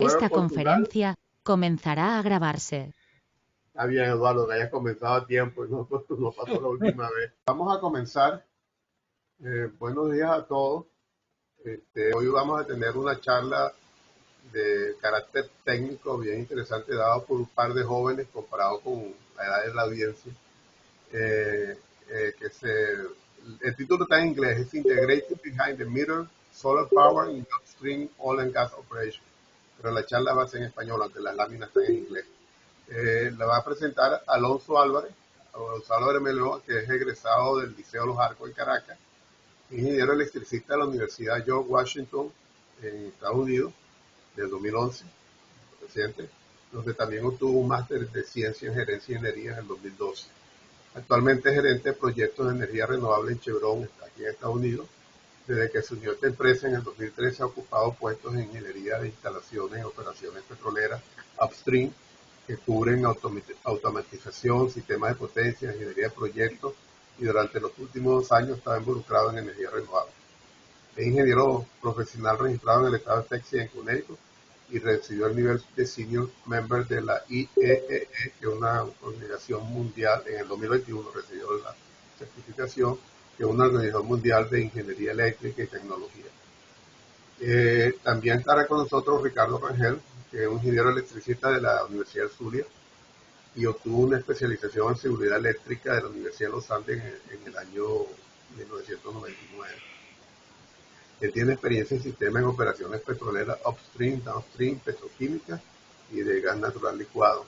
Esta Portugal. conferencia comenzará a grabarse. Está bien, Eduardo, que hayas comenzado a tiempo y no, no pasó la última vez. Vamos a comenzar. Buenos días a todos. Hoy vamos a tener una charla de carácter técnico bien interesante dado por un par de jóvenes comparado con la edad de la audiencia. Eh, que se, el título está en inglés, es Integrated Behind the Meter, Solar Power in Upstream Oil and Gas Operation. Pero la charla va a ser en español, aunque las láminas están en inglés. La va a presentar Alonso Álvarez Meló, que es egresado del Liceo Los Arcos en Caracas, ingeniero electricista de la Universidad George Washington en Estados Unidos, del 2011, reciente, donde también obtuvo un máster de ciencia en gerencia y ingeniería en el 2012. Actualmente es gerente de proyectos de energía renovable en Chevron, aquí en Estados Unidos. Desde que se unió a esta empresa en el 2013 ha ocupado puestos en ingeniería de instalaciones y operaciones petroleras upstream, que cubren automatización, sistemas de potencia, ingeniería de proyectos, y durante los últimos 2 años estaba involucrado en energía renovable. Es ingeniero profesional registrado en el estado de Texas en Connecticut y recibió el nivel de Senior Member de la IEEE, que es una organización mundial. En el 2021 recibió la certificación, que es una organización mundial de ingeniería eléctrica y tecnología. También estará con nosotros Ricardo Rangel, que es un ingeniero electricista de la Universidad de Zulia y obtuvo una especialización en seguridad eléctrica de la Universidad de los Andes en el año 1999. Él tiene experiencia en sistemas en operaciones petroleras upstream, downstream, petroquímicas y de gas natural licuado.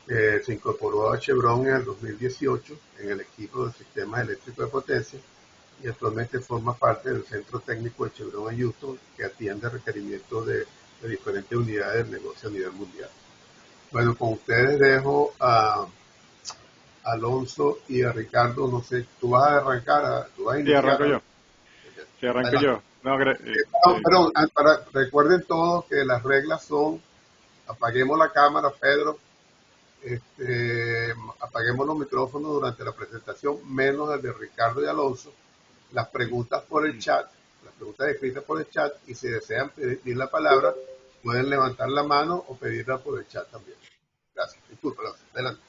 Se incorporó a Chevron en el 2018 en el equipo de sistemas eléctricos de potencia y actualmente forma parte del centro técnico de Chevron en Houston, que atiende requerimientos de diferentes unidades del negocio a nivel mundial. Bueno, con ustedes dejo a Alonso y a Ricardo. No sé, tú vas a arrancar, tú vas a Sí, iniciar. arranco yo. Sí, arranco Adelante. yo. No, Perdón, recuerden todos que las reglas son: apaguemos la cámara, Pedro, apaguemos los micrófonos durante la presentación, menos el de Ricardo y Alonso. Las preguntas por el chat, las preguntas escritas por el chat, y si desean pedir la palabra, pueden levantar la mano o pedirla por el chat también. Gracias. Disculpa, adelante.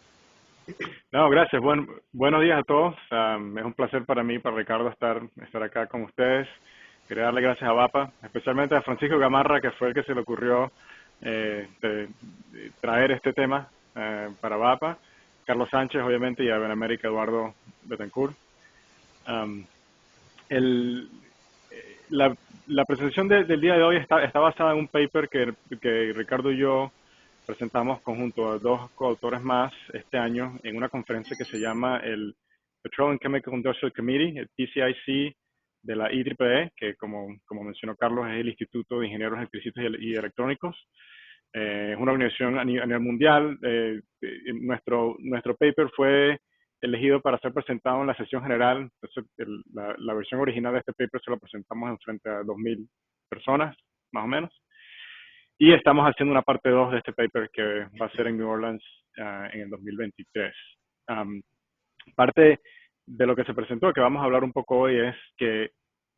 No, gracias. Buenos días a todos. Es un placer para mí, para Ricardo, estar acá con ustedes. Quería darle gracias a VAPA, especialmente a Francisco Gamarra, que fue el que se le ocurrió de traer este tema para VAPA. Carlos Sánchez, obviamente, y a Benemérica Eduardo Betancourt. La presentación del día de hoy está basada en un paper que Ricardo y yo presentamos conjunto a dos coautores más este año en una conferencia que se llama el Petroleum Chemical Industrial Committee, el PCIC de la IEEE, que como mencionó Carlos es el Instituto de Ingenieros Electricistas y Electrónicos. Es una organización a nivel mundial. Nuestro paper fue elegido para ser presentado en la sesión general. Entonces, la versión original de este paper se lo presentamos en frente a 2,000 personas, más o menos. Y estamos haciendo una parte 2 de este paper que va a ser en New Orleans en el 2023. Parte de lo que se presentó, que vamos a hablar un poco hoy, es que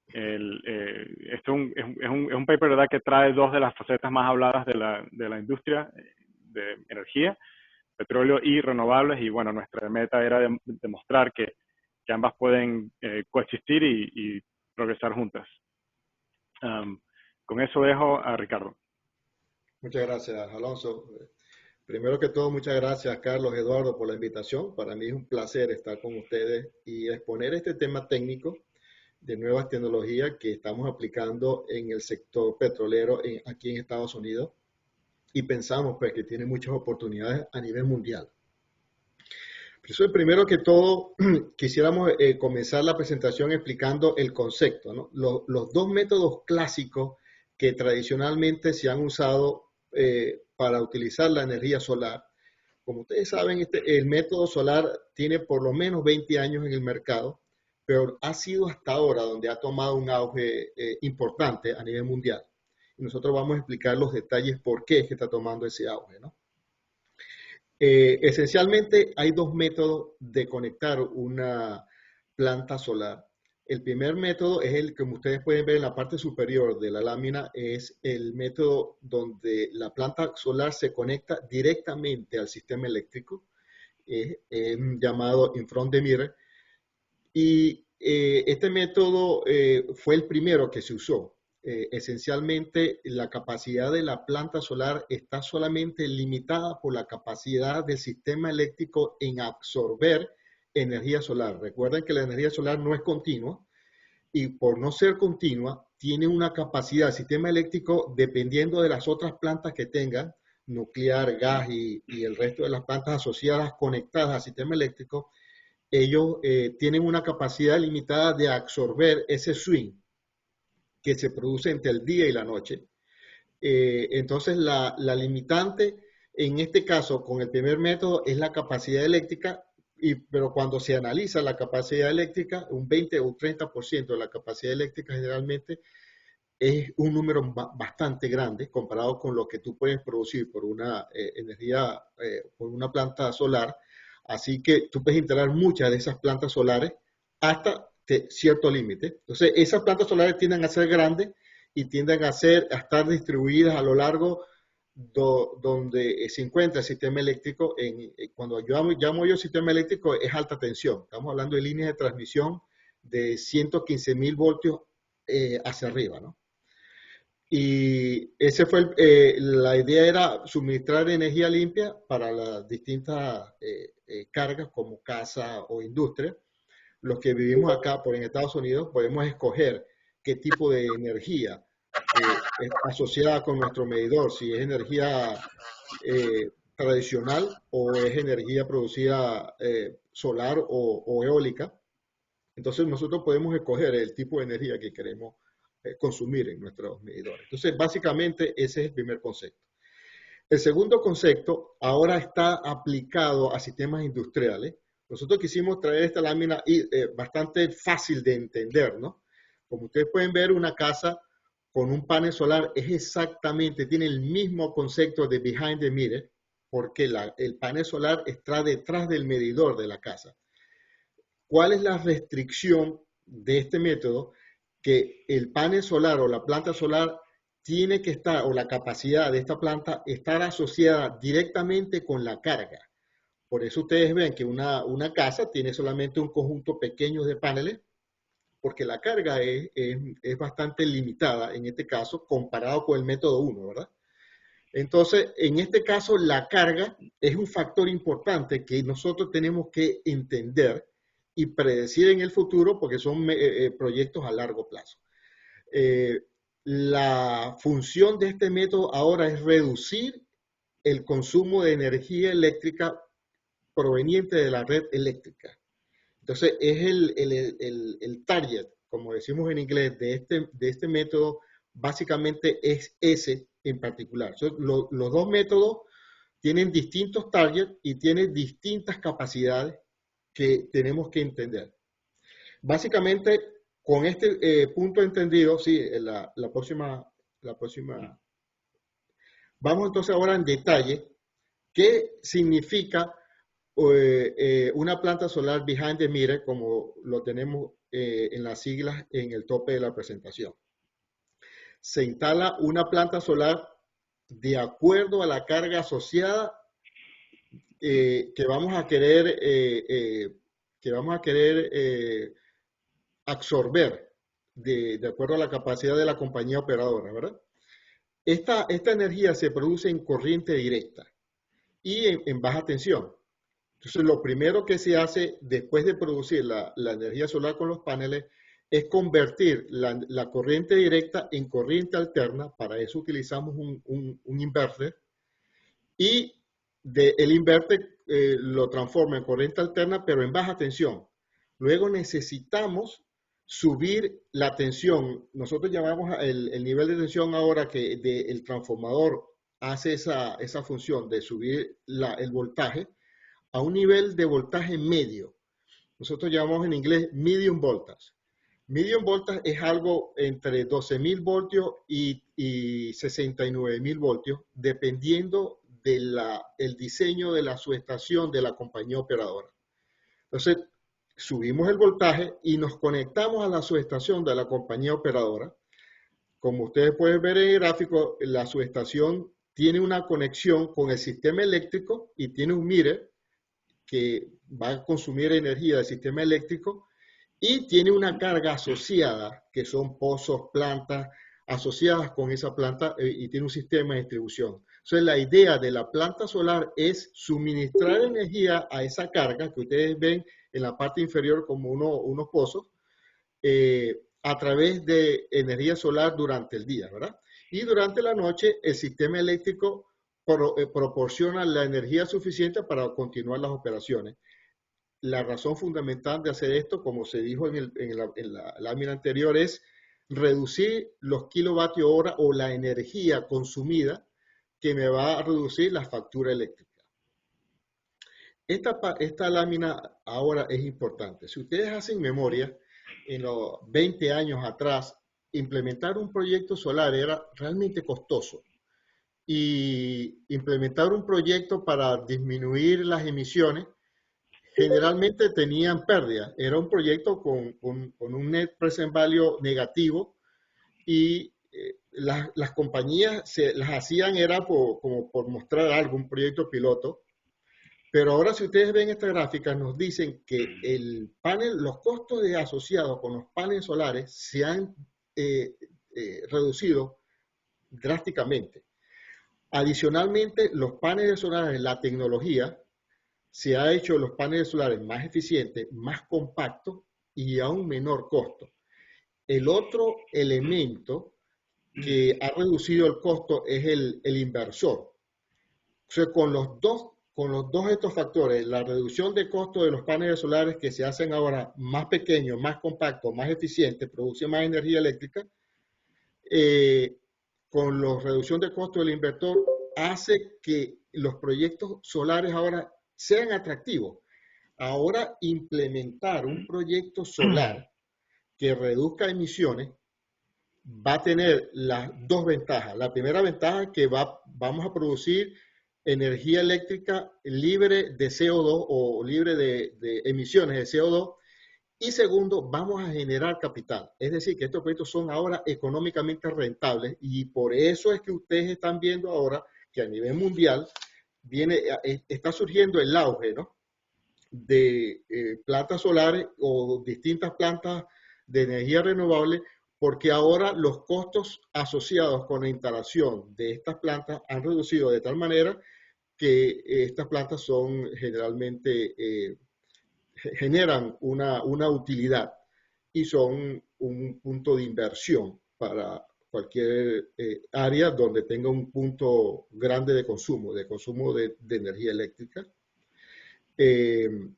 esto es un paper, ¿verdad?, que trae dos de las facetas más habladas de la industria de energía, petróleo y renovables. Y bueno, nuestra meta era demostrar que ambas pueden coexistir y progresar juntas. Con eso dejo a Ricardo. Muchas gracias, Alonso. Primero que todo, muchas gracias, Carlos, Eduardo, por la invitación. Para mí es un placer estar con ustedes y exponer este tema técnico de nuevas tecnologías que estamos aplicando en el sector petrolero aquí en Estados Unidos, y pensamos pues que tiene muchas oportunidades a nivel mundial. Eso, primero que todo, quisiéramos comenzar la presentación explicando el concepto, ¿no? Los dos métodos clásicos que tradicionalmente se han usado para utilizar la energía solar. Como ustedes saben, el método solar tiene por lo menos 20 años en el mercado, pero ha sido hasta ahora donde ha tomado un auge importante a nivel mundial. Y nosotros vamos a explicar los detalles por qué es que está tomando ese auge, ¿no? Esencialmente hay dos métodos de conectar una planta solar. El primer método es el que ustedes pueden ver en la parte superior de la lámina, es el método donde la planta solar se conecta directamente al sistema eléctrico, llamado in front the mirror. Y este método fue el primero que se usó. Esencialmente, la capacidad de la planta solar está solamente limitada por la capacidad del sistema eléctrico en absorber energía solar. Recuerden que la energía solar no es continua y por no ser continua, tiene una capacidad, el sistema eléctrico, dependiendo de las otras plantas que tengan, nuclear, gas y el resto de las plantas asociadas conectadas al sistema eléctrico, ellos tienen una capacidad limitada de absorber ese swing que se produce entre el día y la noche. Entonces, la limitante en este caso con el primer método es la capacidad eléctrica, pero cuando se analiza la capacidad eléctrica, un 20 o un 30% de la capacidad eléctrica generalmente es un número bastante grande comparado con lo que tú puedes producir por una energía, por una planta solar. Así que tú puedes instalar muchas de esas plantas solares hasta cierto límite. Entonces, esas plantas solares tienden a ser grandes y tienden a estar distribuidas a lo largo donde se encuentra el sistema eléctrico. Cuando llamo yo sistema eléctrico, es alta tensión. Estamos hablando de líneas de transmisión de 115.000 voltios hacia arriba, ¿no? Y ese fue la idea era suministrar energía limpia para las distintas cargas como casa o industria. Los que vivimos acá en Estados Unidos podemos escoger qué tipo de energía es asociada con nuestro medidor, si es energía tradicional o es energía producida solar o eólica. Entonces nosotros podemos escoger el tipo de energía que queremos consumir en nuestros medidores. Entonces, básicamente, ese es el primer concepto. El segundo concepto ahora está aplicado a sistemas industriales. Nosotros quisimos traer esta lámina bastante fácil de entender, ¿no? Como ustedes pueden ver, una casa con un panel solar es exactamente, tiene el mismo concepto de behind the mirror, porque el panel solar está detrás del medidor de la casa. ¿Cuál es la restricción de este método? Que el panel solar o la planta solar tiene que estar, o la capacidad de esta planta, estar asociada directamente con la carga. Por eso ustedes ven que una casa tiene solamente un conjunto pequeño de paneles, porque la carga es bastante limitada en este caso, comparado con el método 1, ¿verdad? Entonces, en este caso, la carga es un factor importante que nosotros tenemos que entender y predecir en el futuro porque son proyectos a largo plazo. La función de este método ahora es reducir el consumo de energía eléctrica proveniente de la red eléctrica. Entonces, es el target, como decimos en inglés, de este método, básicamente es ese en particular. Los dos métodos tienen distintos targets y tienen distintas capacidades que tenemos que entender. Básicamente, con este punto entendido, sí, la próxima. Vamos entonces ahora en detalle qué significa una planta solar behind the mirror, como lo tenemos en las siglas en el tope de la presentación. Se instala una planta solar de acuerdo a la carga asociada que vamos a querer absorber de acuerdo a la capacidad de la compañía operadora, ¿verdad? Esta energía se produce en corriente directa y en baja tensión. Entonces, lo primero que se hace después de producir la energía solar con los paneles es convertir la corriente directa en corriente alterna. Para eso utilizamos un inverter y el inverter lo transforma en corriente alterna, pero en baja tensión. Luego necesitamos subir la tensión. Nosotros llamamos el nivel de tensión ahora que el transformador hace esa función de subir el voltaje a un nivel de voltaje medio. Nosotros llamamos en inglés medium voltage. Medium voltage es algo entre 12.000 voltios y 69.000 voltios, dependiendo del diseño de la subestación de la compañía operadora. Entonces, subimos el voltaje y nos conectamos a la subestación de la compañía operadora. Como ustedes pueden ver en el gráfico, la subestación tiene una conexión con el sistema eléctrico y tiene un meter que va a consumir energía del sistema eléctrico y tiene una carga asociada, que son pozos, plantas asociadas con esa planta y tiene un sistema de distribución. Entonces, la idea de la planta solar es suministrar energía a esa carga que ustedes ven en la parte inferior como unos pozos a través de energía solar durante el día, ¿verdad? Y durante la noche el sistema eléctrico proporciona la energía suficiente para continuar las operaciones. La razón fundamental de hacer esto, como se dijo en la lámina anterior, es reducir los kilovatios hora o la energía consumida que me va a reducir la factura eléctrica. Esta lámina ahora es importante. Si ustedes hacen memoria, en los 20 años atrás, implementar un proyecto solar era realmente costoso. Y implementar un proyecto para disminuir las emisiones generalmente tenían pérdidas. Era un proyecto con un net present value negativo y las compañías las hacían era como por mostrar algo, un proyecto piloto. Pero ahora si ustedes ven esta gráfica nos dicen que los costos asociados con los paneles solares se han reducido drásticamente. Adicionalmente, los paneles solares, la tecnología, se ha hecho los paneles solares más eficientes, más compactos y a un menor costo. El otro elemento que ha reducido el costo es el inversor. O sea, con los dos de estos factores, la reducción de costo de los paneles solares que se hacen ahora más pequeños, más compactos, más eficientes, producen más energía eléctrica, con la reducción de costo del inversor, hace que los proyectos solares ahora sean atractivos. Ahora, implementar un proyecto solar que reduzca emisiones va a tener las dos ventajas. La primera ventaja es que vamos a producir energía eléctrica libre de CO2 o libre de emisiones de CO2. Y segundo, vamos a generar capital. Es decir, que estos proyectos son ahora económicamente rentables y por eso es que ustedes están viendo ahora que a nivel mundial está surgiendo el auge, ¿no?, de plantas solares o distintas plantas de energía renovable, porque ahora los costos asociados con la instalación de estas plantas han reducido de tal manera que estas plantas son generalmente generan una utilidad y son un punto de inversión para cualquier área donde tenga un punto grande de consumo de energía eléctrica. En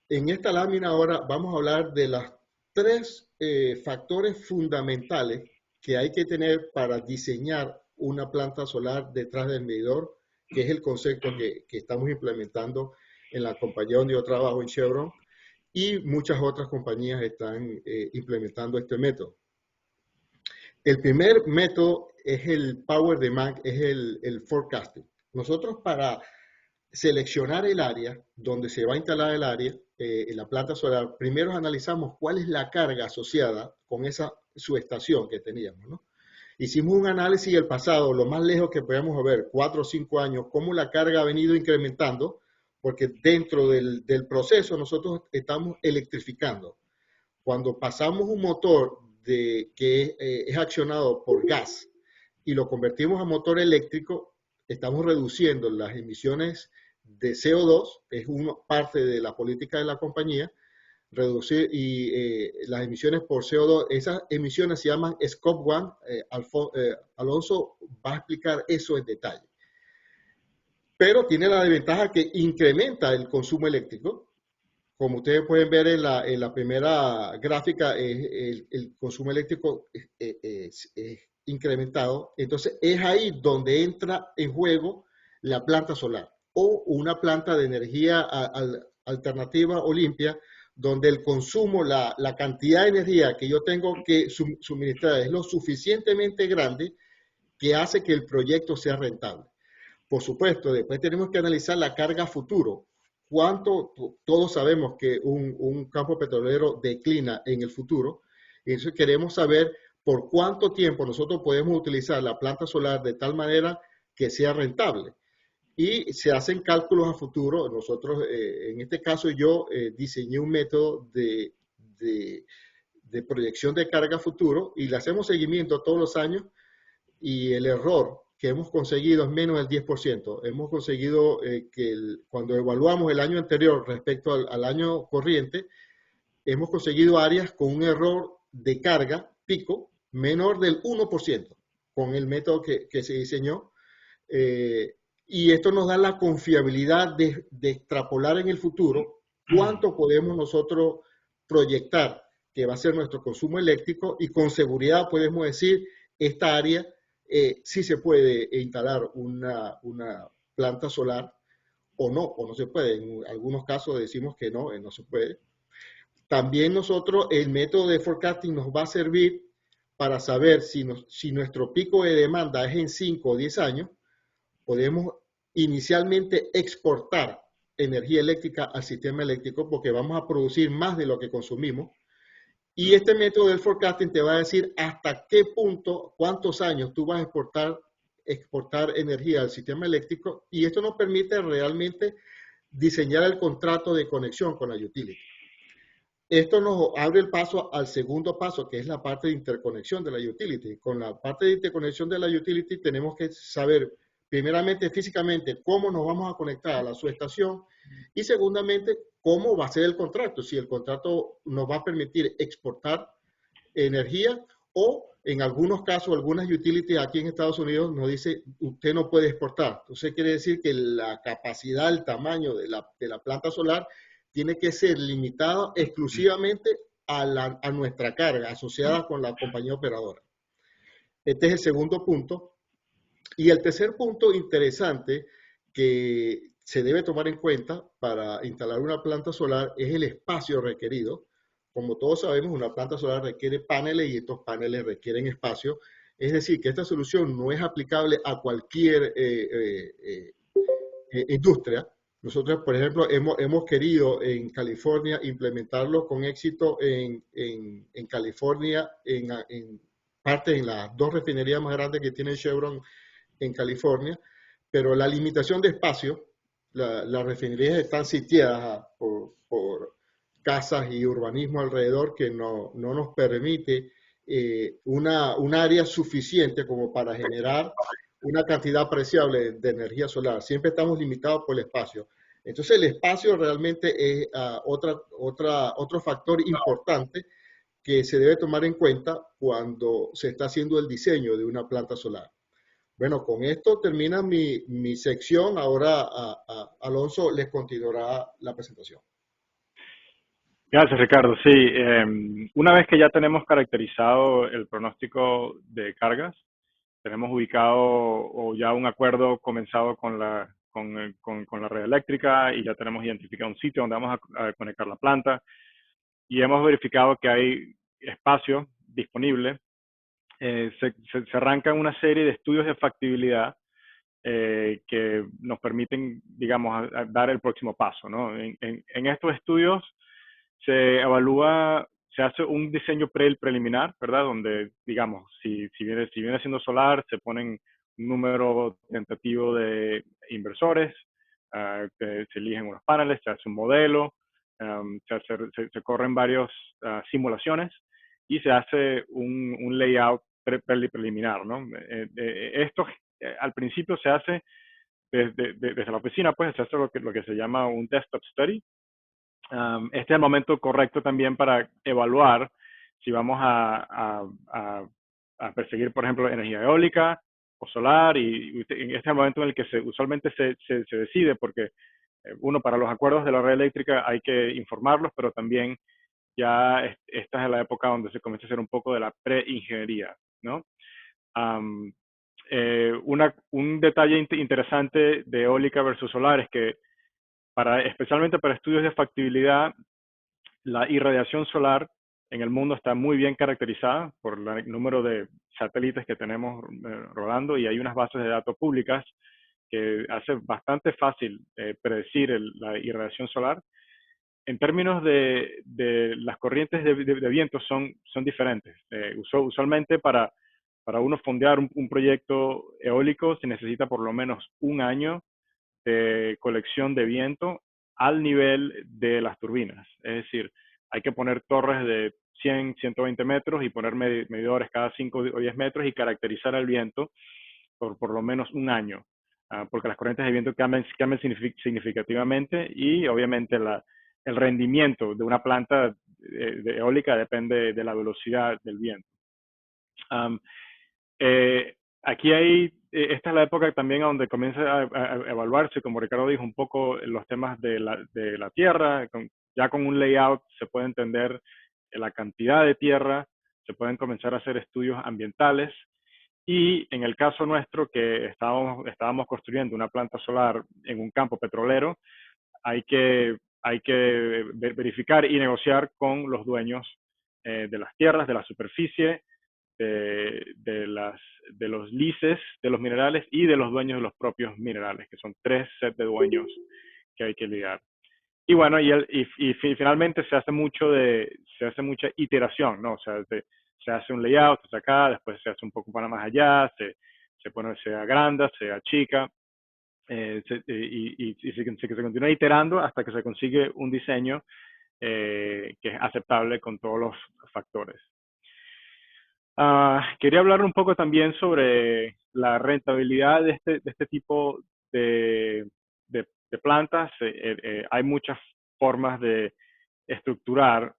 esta lámina ahora vamos a hablar de los tres factores fundamentales que hay que tener para diseñar una planta solar detrás del medidor, que es el concepto que estamos implementando en la compañía donde yo trabajo, en Chevron, y muchas otras compañías están implementando este método. El primer método es el Power Demand, es el forecasting. Nosotros para seleccionar el área donde se va a instalar el área, en la planta solar, primero analizamos cuál es la carga asociada con esa subestación que teníamos, ¿no? Hicimos un análisis del pasado, lo más lejos que podemos ver, 4 o 5 años, cómo la carga ha venido incrementando, porque dentro del proceso nosotros estamos electrificando. Cuando pasamos un motor que es accionado por gas y lo convertimos a motor eléctrico, estamos reduciendo las emisiones de CO2, es parte de la política de la compañía, reducir las emisiones por CO2, esas emisiones se llaman Scope 1, Alonso va a explicar eso en detalle. Pero tiene la desventaja que incrementa el consumo eléctrico. Como ustedes pueden ver en la primera gráfica, el consumo eléctrico es incrementado. Entonces es ahí donde entra en juego la planta solar o una planta de energía alternativa o limpia, donde el consumo, la cantidad de energía que yo tengo que suministrar es lo suficientemente grande que hace que el proyecto sea rentable. Por supuesto, después tenemos que analizar la carga futuro. todos sabemos que un campo petrolero declina en el futuro, y entonces queremos saber por cuánto tiempo nosotros podemos utilizar la planta solar de tal manera que sea rentable. Y se hacen cálculos a futuro. Nosotros, en este caso, yo diseñé un método de proyección de carga futuro y le hacemos seguimiento todos los años, y el error que hemos conseguido es menos del 10%. Hemos conseguido cuando evaluamos el año anterior respecto al año corriente, hemos conseguido áreas con un error de carga pico menor del 1% con el método que se diseñó. Y esto nos da la confiabilidad de extrapolar en el futuro cuánto podemos nosotros proyectar que va a ser nuestro consumo eléctrico, y con seguridad podemos decir, esta área sí se puede instalar una planta solar o no se puede. En algunos casos decimos que no se puede. También nosotros, el método de forecasting nos va a servir para saber si nuestro pico de demanda es en 5 o 10 años, podemos inicialmente exportar energía eléctrica al sistema eléctrico porque vamos a producir más de lo que consumimos. Y este método del forecasting te va a decir hasta qué punto, cuántos años tú vas a exportar energía al sistema eléctrico, y esto nos permite realmente diseñar el contrato de conexión con la utility. Esto nos abre el paso al segundo paso, que es la parte de interconexión de la utility. Con la parte de interconexión de la utility tenemos que saber, primeramente, físicamente, cómo nos vamos a conectar a la subestación, y segundamente, cómo va a ser el contrato. Si el contrato nos va a permitir exportar energía, o en algunos casos, algunas utilities aquí en Estados Unidos nos dice, usted no puede exportar. Entonces quiere decir que la capacidad, el tamaño de la planta solar tiene que ser limitada exclusivamente a nuestra carga asociada con la compañía operadora. Este es el segundo punto. Y el tercer punto interesante que se debe tomar en cuenta para instalar una planta solar es el espacio requerido. Como todos sabemos, una planta solar requiere paneles, y estos paneles requieren espacio. Es decir, que esta solución no es aplicable a cualquier industria. Nosotros, por ejemplo, hemos querido en California implementarlo con éxito en California, en parte en las 2 refinerías más grandes que tiene Chevron en California, pero la limitación de espacio, las refinerías están sitiadas por casas y urbanismo alrededor que no nos permite un área suficiente como para generar una cantidad apreciable de energía solar. Siempre estamos limitados por el espacio. Entonces el espacio realmente es otro factor importante que se debe tomar en cuenta cuando se está haciendo el diseño de una planta solar. Bueno, con esto termina mi sección. Ahora Alonso les continuará la presentación. Gracias, Ricardo. Sí, una vez que ya tenemos caracterizado el pronóstico de cargas, tenemos ubicado o ya un acuerdo comenzado con la red eléctrica, y ya tenemos identificado un sitio donde vamos a conectar la planta, y hemos verificado que hay espacio disponible. Se arrancan una serie de estudios de factibilidad que nos permiten, digamos, dar el próximo paso, ¿no? En estos estudios se evalúa, se hace un diseño preliminar, ¿verdad? Donde, digamos, si viene siendo solar, se ponen un número tentativo de inversores, se eligen unos paneles, se hace un modelo, se corren varias simulaciones, y se hace un layout preliminar, ¿no? Esto al principio se hace desde la oficina, pues se hace lo que se llama un desktop study. Este es el momento correcto también para evaluar si vamos a perseguir, por ejemplo, energía eólica o solar, y este es el momento en el que usualmente se decide, porque uno, para los acuerdos de la red eléctrica hay que informarlos, pero también ya esta es la época donde se comienza a hacer un poco de la preingeniería, ¿no? Un detalle interesante de eólica versus solar es que especialmente para estudios de factibilidad, la irradiación solar en el mundo está muy bien caracterizada por el número de satélites que tenemos rodando, y hay unas bases de datos públicas que hace bastante fácil predecir la irradiación solar. En términos de las corrientes de viento son diferentes. Usualmente para uno fondear un proyecto eólico se necesita por lo menos un año de colección de viento al nivel de las turbinas. Es decir, hay que poner torres de 100, 120 metros y poner medidores cada 5 o 10 metros y caracterizar el viento por lo menos un año, porque las corrientes de viento cambian significativamente y obviamente el rendimiento de una planta eólica depende de la velocidad del viento. Um, aquí esta es la época también donde comienza a evaluarse, como Ricardo dijo, un poco los temas de la tierra. Ya con un layout se puede entender la cantidad de tierra, se pueden comenzar a hacer estudios ambientales. Y en el caso nuestro, que estábamos construyendo una planta solar en un campo petrolero, hay que verificar y negociar con los dueños de las tierras, de la superficie, de los leases de los minerales y de los dueños de los propios minerales, que son 3 sets de dueños que hay que lidiar. Y bueno, finalmente se hace mucha iteración, ¿no? O sea, se hace un layout, se hace acá, después se hace un poco para más allá, se agranda, se achica, se continúa iterando hasta que se consigue un diseño que es aceptable con todos los factores. Quería hablar un poco también sobre la rentabilidad de este tipo de plantas. Hay muchas formas de estructurar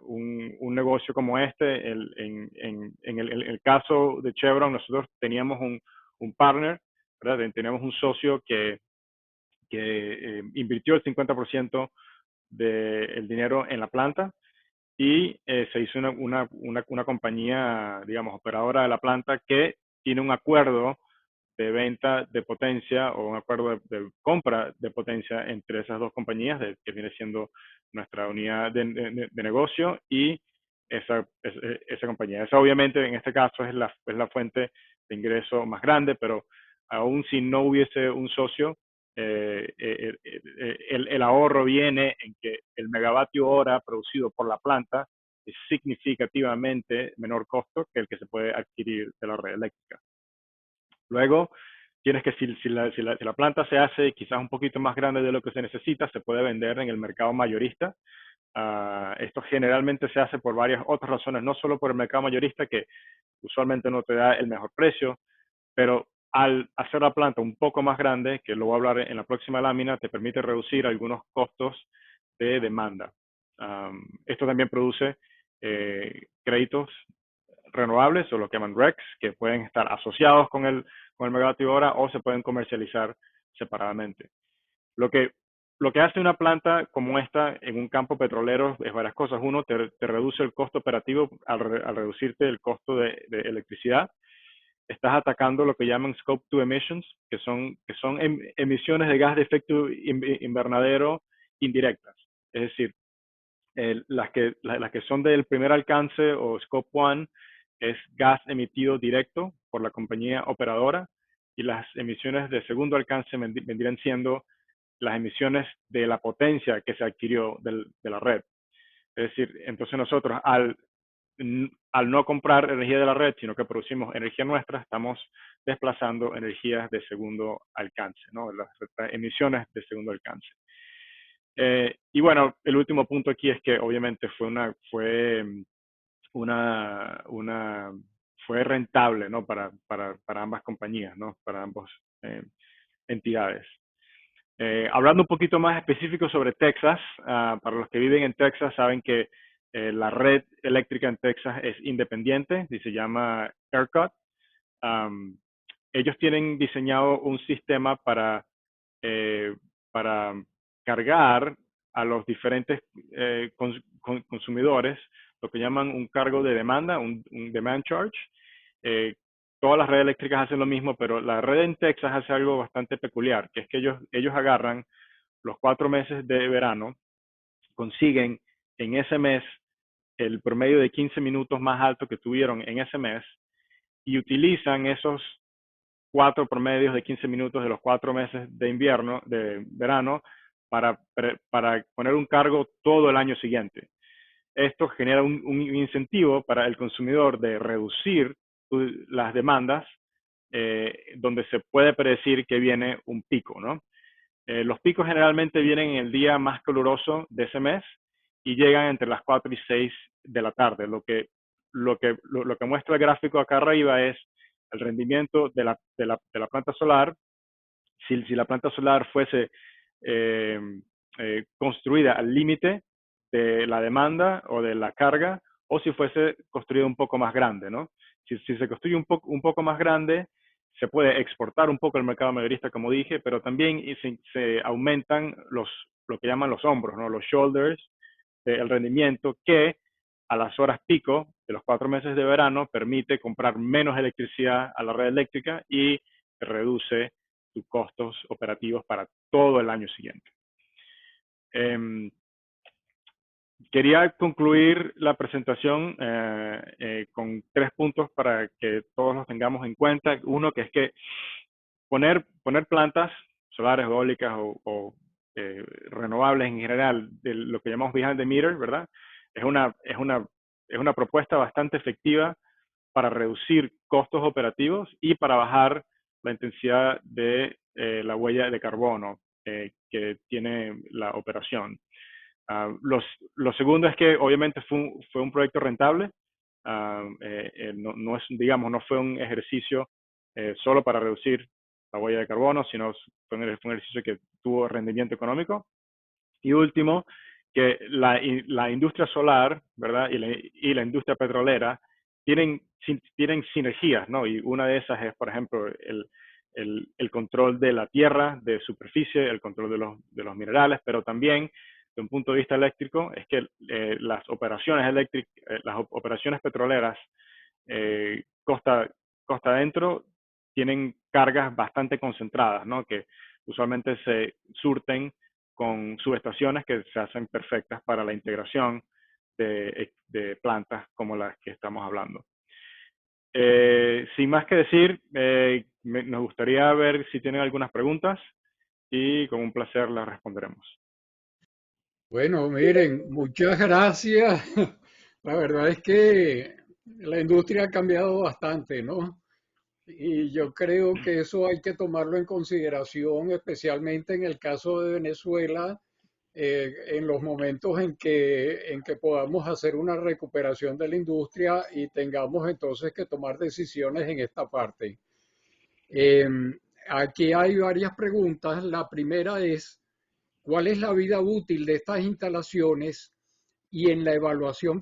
un negocio como este. En el caso de Chevron, nosotros teníamos un partner, ¿verdad? Teníamos un socio que invirtió el 50% del dinero en la planta y se hizo una compañía, digamos, operadora de la planta que tiene un acuerdo de venta de potencia o un acuerdo de compra de potencia entre esas dos compañías, que viene siendo nuestra unidad de negocio y esa compañía. Esa obviamente en este caso es la fuente de ingreso más grande, pero aún si no hubiese un socio, el ahorro viene en que el megavatio hora producido por la planta es significativamente menor costo que el que se puede adquirir de la red eléctrica. Luego, tienes que, si la planta se hace quizás un poquito más grande de lo que se necesita, se puede vender en el mercado mayorista. Esto generalmente se hace por varias otras razones, no solo por el mercado mayorista, que usualmente no te da el mejor precio, pero al hacer la planta un poco más grande, que lo voy a hablar en la próxima lámina, te permite reducir algunos costos de demanda. Esto también produce créditos renovables, o lo que llaman RECs, que pueden estar asociados con el megavatio hora o se pueden comercializar separadamente. Lo que hace una planta como esta en un campo petrolero es varias cosas. Uno, te reduce el costo operativo al reducirte el costo de electricidad. Estás atacando lo que llaman Scope 2 emissions, que son emisiones de gas de efecto invernadero indirectas. Es decir, las que son del primer alcance o Scope 1 es gas emitido directo por la compañía operadora, y las emisiones de segundo alcance vendrían siendo las emisiones de la potencia que se adquirió de la red. Es decir, entonces nosotros al no comprar energía de la red, sino que producimos energía nuestra, estamos desplazando energías de segundo alcance, ¿no? Las emisiones de segundo alcance. Y bueno, el último punto aquí es que obviamente fue rentable, ¿no? Para ambas compañías, ¿no? Para ambas entidades. Hablando un poquito más específico sobre Texas, para los que viven en Texas saben que la red eléctrica en Texas es independiente y se llama ERCOT. Ellos tienen diseñado un sistema para cargar a los diferentes consumidores lo que llaman un cargo de demanda, un demand charge. Todas las redes eléctricas hacen lo mismo, pero la red en Texas hace algo bastante peculiar, que es que ellos agarran los 4 meses de verano, consiguen en ese mes el promedio de 15 minutos más alto que tuvieron en ese mes y utilizan esos 4 promedios de 15 minutos de los 4 meses de invierno, de verano, para poner un cargo todo el año siguiente. Esto genera un incentivo para el consumidor de reducir las demandas, donde se puede predecir que viene un pico, ¿no? Los picos generalmente vienen en el día más caluroso de ese mes y llegan entre las 4 y 6 de la tarde. Lo que muestra el gráfico acá arriba es el rendimiento de la planta solar. Si la planta solar fuese eh, construida al límite de la demanda o de la carga, o si fuese construida un poco más grande, ¿no? Si se construye un poco más grande, se puede exportar un poco el mercado mayorista, como dije, pero también se aumentan lo que llaman los hombros, ¿no? Los shoulders del rendimiento, que a las horas pico de los 4 meses de verano permite comprar menos electricidad a la red eléctrica y reduce tus costos operativos para todo el año siguiente. Quería concluir la presentación con 3 puntos para que todos los tengamos en cuenta. Uno, que es que poner plantas solares, eólicas o renovables en general, de lo que llamamos behind the meter, ¿verdad? Es una propuesta bastante efectiva para reducir costos operativos y para bajar la intensidad de la huella de carbono que tiene la operación. Lo segundo es que obviamente fue un proyecto rentable. No fue un ejercicio solo para reducir la huella de carbono, sino fue un ejercicio que tuvo rendimiento económico. Y último, que la industria solar, ¿verdad? Y la industria petrolera tienen sinergias, ¿no? Y una de esas es, por ejemplo, el control de la tierra, de superficie, el control de los minerales, pero también, de un punto de vista eléctrico, es que las operaciones petroleras costa adentro tienen cargas bastante concentradas, ¿no? Que usualmente se surten con subestaciones que se hacen perfectas para la integración de plantas como las que estamos hablando. Sin más que decir, nos gustaría ver si tienen algunas preguntas y con un placer las responderemos. Bueno, miren, muchas gracias. La verdad es que la industria ha cambiado bastante, ¿no? Y yo creo que eso hay que tomarlo en consideración, especialmente en el caso de Venezuela, en los momentos en que podamos hacer una recuperación de la industria y tengamos entonces que tomar decisiones en esta parte. Eh, Aquí hay varias preguntas. La primera es, ¿cuál es la vida útil de estas instalaciones y en la evaluación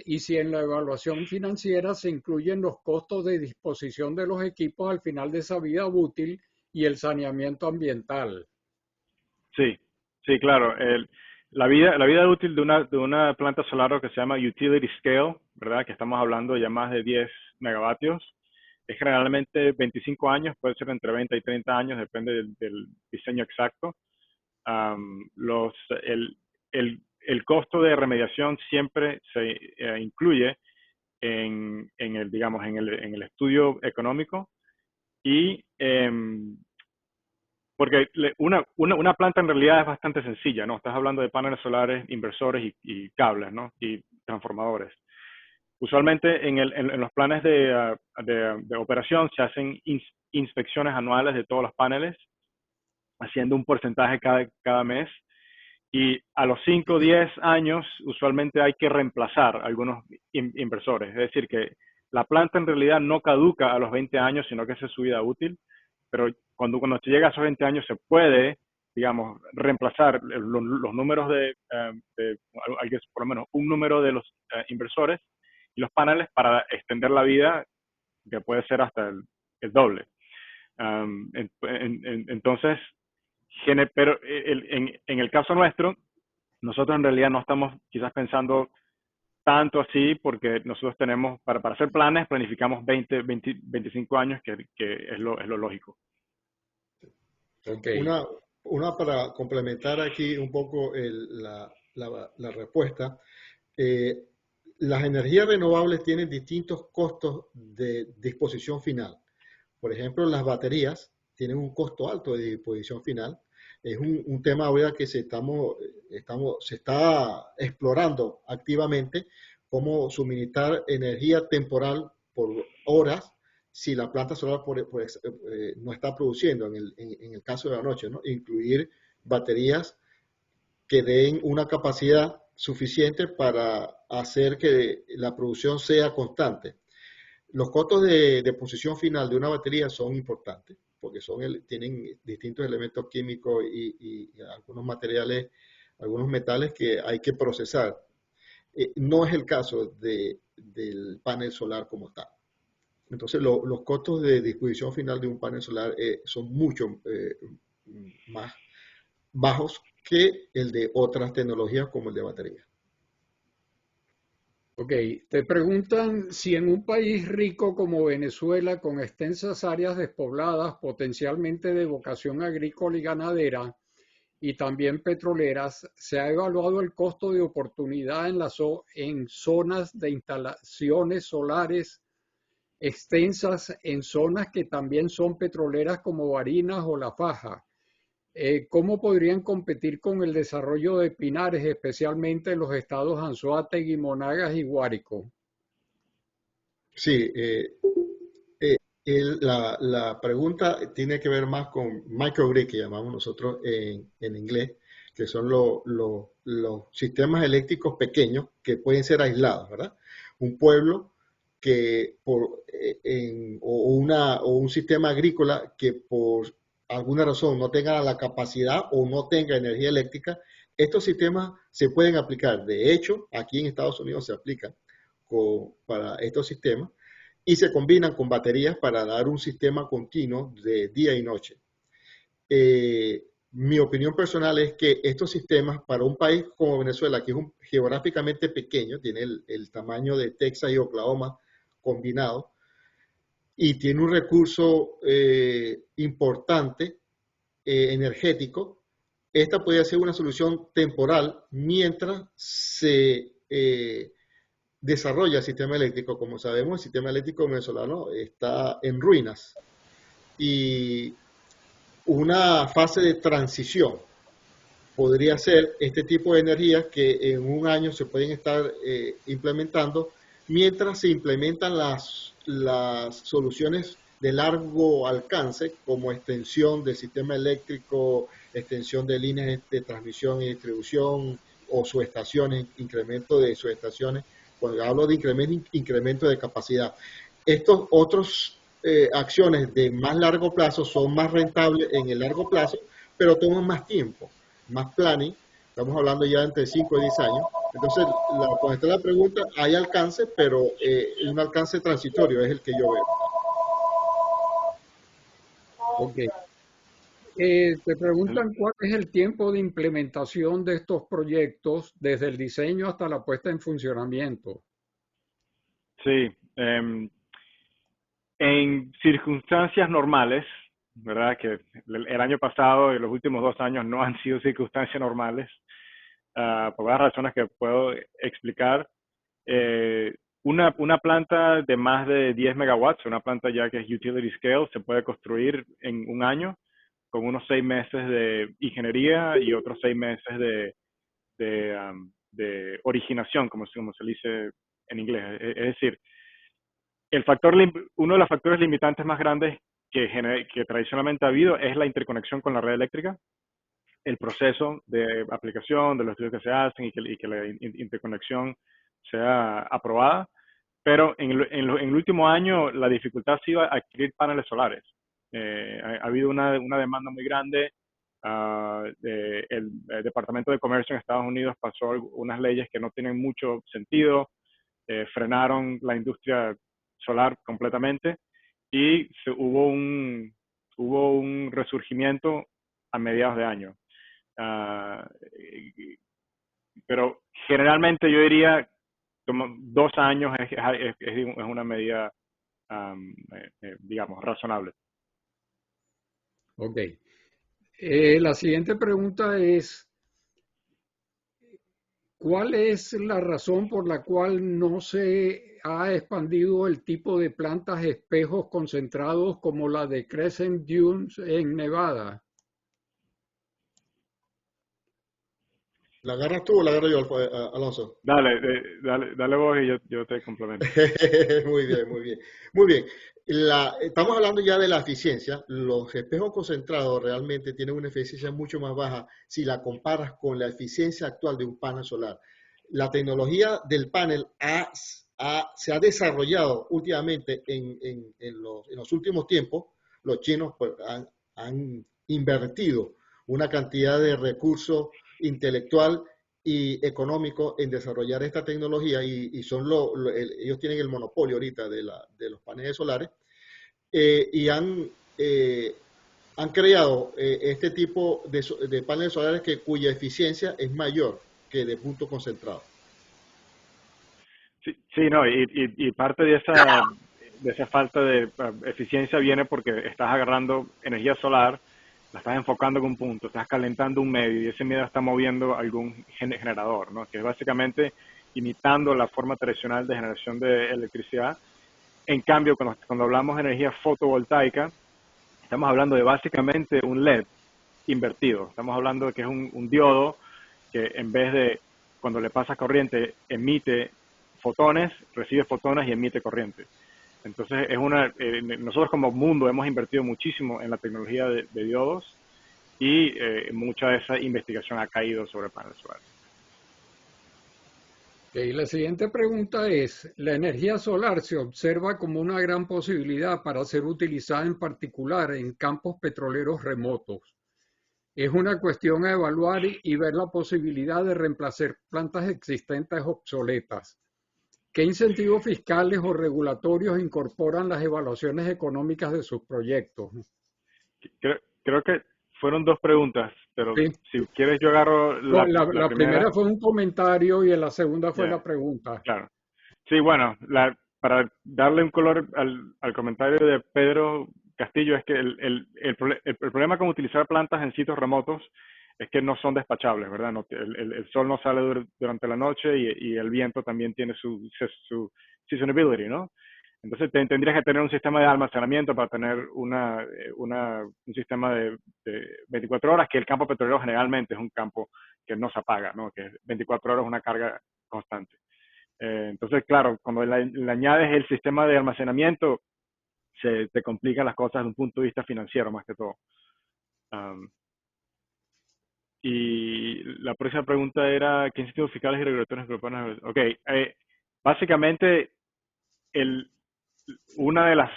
y si en la evaluación financiera se incluyen los costos de disposición de los equipos al final de esa vida útil y el saneamiento ambiental? Sí, sí, claro. La vida útil de una planta solar, lo que se llama utility scale, ¿verdad? Que estamos hablando ya más de 10 megavatios, es generalmente 25 años, puede ser entre 20 y 30 años, depende del diseño exacto. El costo de remediación siempre se incluye digamos, en el estudio económico y porque una planta en realidad es bastante sencilla, ¿no? Estás hablando de paneles solares, inversores y cables, ¿no? Y transformadores. Usualmente en los planes de operación se hacen inspecciones anuales de todos los paneles, haciendo un porcentaje cada mes. Y a los 5 o 10 años, usualmente hay que reemplazar algunos inversores. Es decir, que la planta en realidad no caduca a los 20 años, sino que esa es su vida útil. Pero cuando se llega a esos 20 años, se puede, digamos, reemplazar los números por lo menos un número de los inversores y los paneles para extender la vida, que puede ser hasta el doble. Entonces, pero en el caso nuestro, nosotros en realidad no estamos quizás pensando tanto así, porque nosotros tenemos, para hacer planes, planificamos 25 años, que es lo lógico. Okay. Una para complementar aquí un poco la respuesta. Las energías renovables tienen distintos costos de disposición final. Por ejemplo, las baterías tienen un costo alto de disposición final. Es un tema ahora que se está explorando activamente cómo suministrar energía temporal por horas si la planta solar no está produciendo, en el caso de la noche, ¿no? Incluir baterías que den una capacidad suficiente para hacer que la producción sea constante. Los costos de posición final de una batería son importantes porque tienen distintos elementos químicos y algunos materiales, algunos metales que hay que procesar. No es el caso del panel solar como tal. Entonces, los costos de disposición final de un panel solar son mucho más bajos que el de otras tecnologías como el de batería. Ok, te preguntan si en un país rico como Venezuela, con extensas áreas despobladas, potencialmente de vocación agrícola y ganadera, y también petroleras, se ha evaluado el costo de oportunidad en zonas de instalaciones solares extensas, en zonas que también son petroleras como Barinas o La Faja. ¿Cómo podrían competir con el desarrollo de pinares, especialmente en los estados Anzoátegui, Monagas y Guárico? Sí, la pregunta tiene que ver más con microgrid, que llamamos nosotros en inglés, que son los sistemas eléctricos pequeños que pueden ser aislados, ¿verdad? Un pueblo o un sistema agrícola que por alguna razón no tenga la capacidad o no tenga energía eléctrica, estos sistemas se pueden aplicar. De hecho, aquí en Estados Unidos se aplican para estos sistemas y se combinan con baterías para dar un sistema continuo de día y noche. Mi opinión personal es que estos sistemas para un país como Venezuela, que es geográficamente pequeño, tiene el tamaño de Texas y Oklahoma combinado, y tiene un recurso importante energético, esta puede ser una solución temporal mientras se desarrolla el sistema eléctrico. Como sabemos, el sistema eléctrico venezolano está en ruinas y una fase de transición podría ser este tipo de energías que en un año se pueden estar implementando mientras se implementan las soluciones de largo alcance como extensión del sistema eléctrico, extensión de líneas de transmisión y distribución o subestaciones, incremento de subestaciones. Cuando hablo de incremento de capacidad, estos otros acciones de más largo plazo son más rentables en el largo plazo, pero toman más tiempo, más planning. Estamos hablando ya entre 5 y 10 años. Entonces, cuando está la pregunta, hay alcance, pero un alcance transitorio es el que yo veo. Ok. Te preguntan cuál es el tiempo de implementación de estos proyectos desde el diseño hasta la puesta en funcionamiento. Sí, en circunstancias normales, ¿verdad? Que el año pasado y los últimos 2 años no han sido circunstancias normales, por varias razones que puedo explicar. Una planta de más de 10 megawatts, una planta ya que es utility scale, se puede construir en un año con unos 6 meses de ingeniería y otros 6 meses de originación, como se dice en inglés. Es decir, uno de los factores limitantes más grandes que tradicionalmente ha habido es la interconexión con la red eléctrica, el proceso de aplicación, de los estudios que se hacen y que la interconexión sea aprobada. Pero en el último año la dificultad ha sido adquirir paneles solares. Ha habido una demanda muy grande. El Departamento de Comercio en Estados Unidos pasó unas leyes que no tienen mucho sentido, frenaron la industria solar completamente y hubo un resurgimiento a mediados de año. Pero generalmente yo diría como 2 años es una medida, digamos, razonable. Ok. La siguiente pregunta es, ¿Cuál es la razón por la cual no se ha expandido el tipo de plantas espejos concentrados como la de Crescent Dunes en Nevada? ¿La agarras tú o la agarro yo, Alonso? Dale vos y yo te complemento. Muy bien, muy bien. Muy bien. Estamos hablando ya de la eficiencia. Los espejos concentrados realmente tienen una eficiencia mucho más baja si la comparas con la eficiencia actual de un panel solar. La tecnología del panel se ha desarrollado últimamente en los últimos tiempos. Los chinos pues, han invertido una cantidad de recursos intelectual y económico en desarrollar esta tecnología y son ellos tienen el monopolio ahorita de los paneles solares y han creado este tipo de paneles solares cuya eficiencia es mayor que de punto concentrado. Sí, no, y parte de esa falta de eficiencia viene porque estás agarrando energía solar, la estás enfocando en un punto, estás calentando un medio y ese medio está moviendo algún generador, ¿no? Que es básicamente imitando la forma tradicional de generación de electricidad. En cambio, cuando hablamos de energía fotovoltaica, estamos hablando de básicamente un LED invertido. Estamos hablando de que es un diodo que en vez de, cuando le pasas corriente, emite fotones, recibe fotones y emite corriente. Entonces, nosotros como mundo hemos invertido muchísimo en la tecnología de diodos y mucha de esa investigación ha caído sobre paneles solares. Y la siguiente pregunta es, la energía solar se observa como una gran posibilidad para ser utilizada en particular en campos petroleros remotos. Es una cuestión a evaluar y ver la posibilidad de reemplazar plantas existentes obsoletas. ¿Qué incentivos fiscales o regulatorios incorporan las evaluaciones económicas de sus proyectos? Creo que fueron dos preguntas, pero Sí. si quieres yo agarro No, la la primera. primera fue un comentario y en la segunda fue Yeah, la pregunta. claro. Sí, bueno, para darle un color al comentario de Pedro Castillo es que el problema con utilizar plantas en sitios remotos es que no son despachables, ¿verdad? No, el sol no sale durante la noche y el viento también tiene su seasonability, ¿no? Entonces tendrías que tener un sistema de almacenamiento para tener un sistema de 24 horas, que el campo petrolero generalmente es un campo que no se apaga, ¿no? Que 24 horas es una carga constante. Entonces, claro, cuando le añades el sistema de almacenamiento, se te complican las cosas desde un punto de vista financiero más que todo. Y la próxima pregunta era, ¿qué incentivos fiscales y regulatorios proponen? Ok, básicamente una de las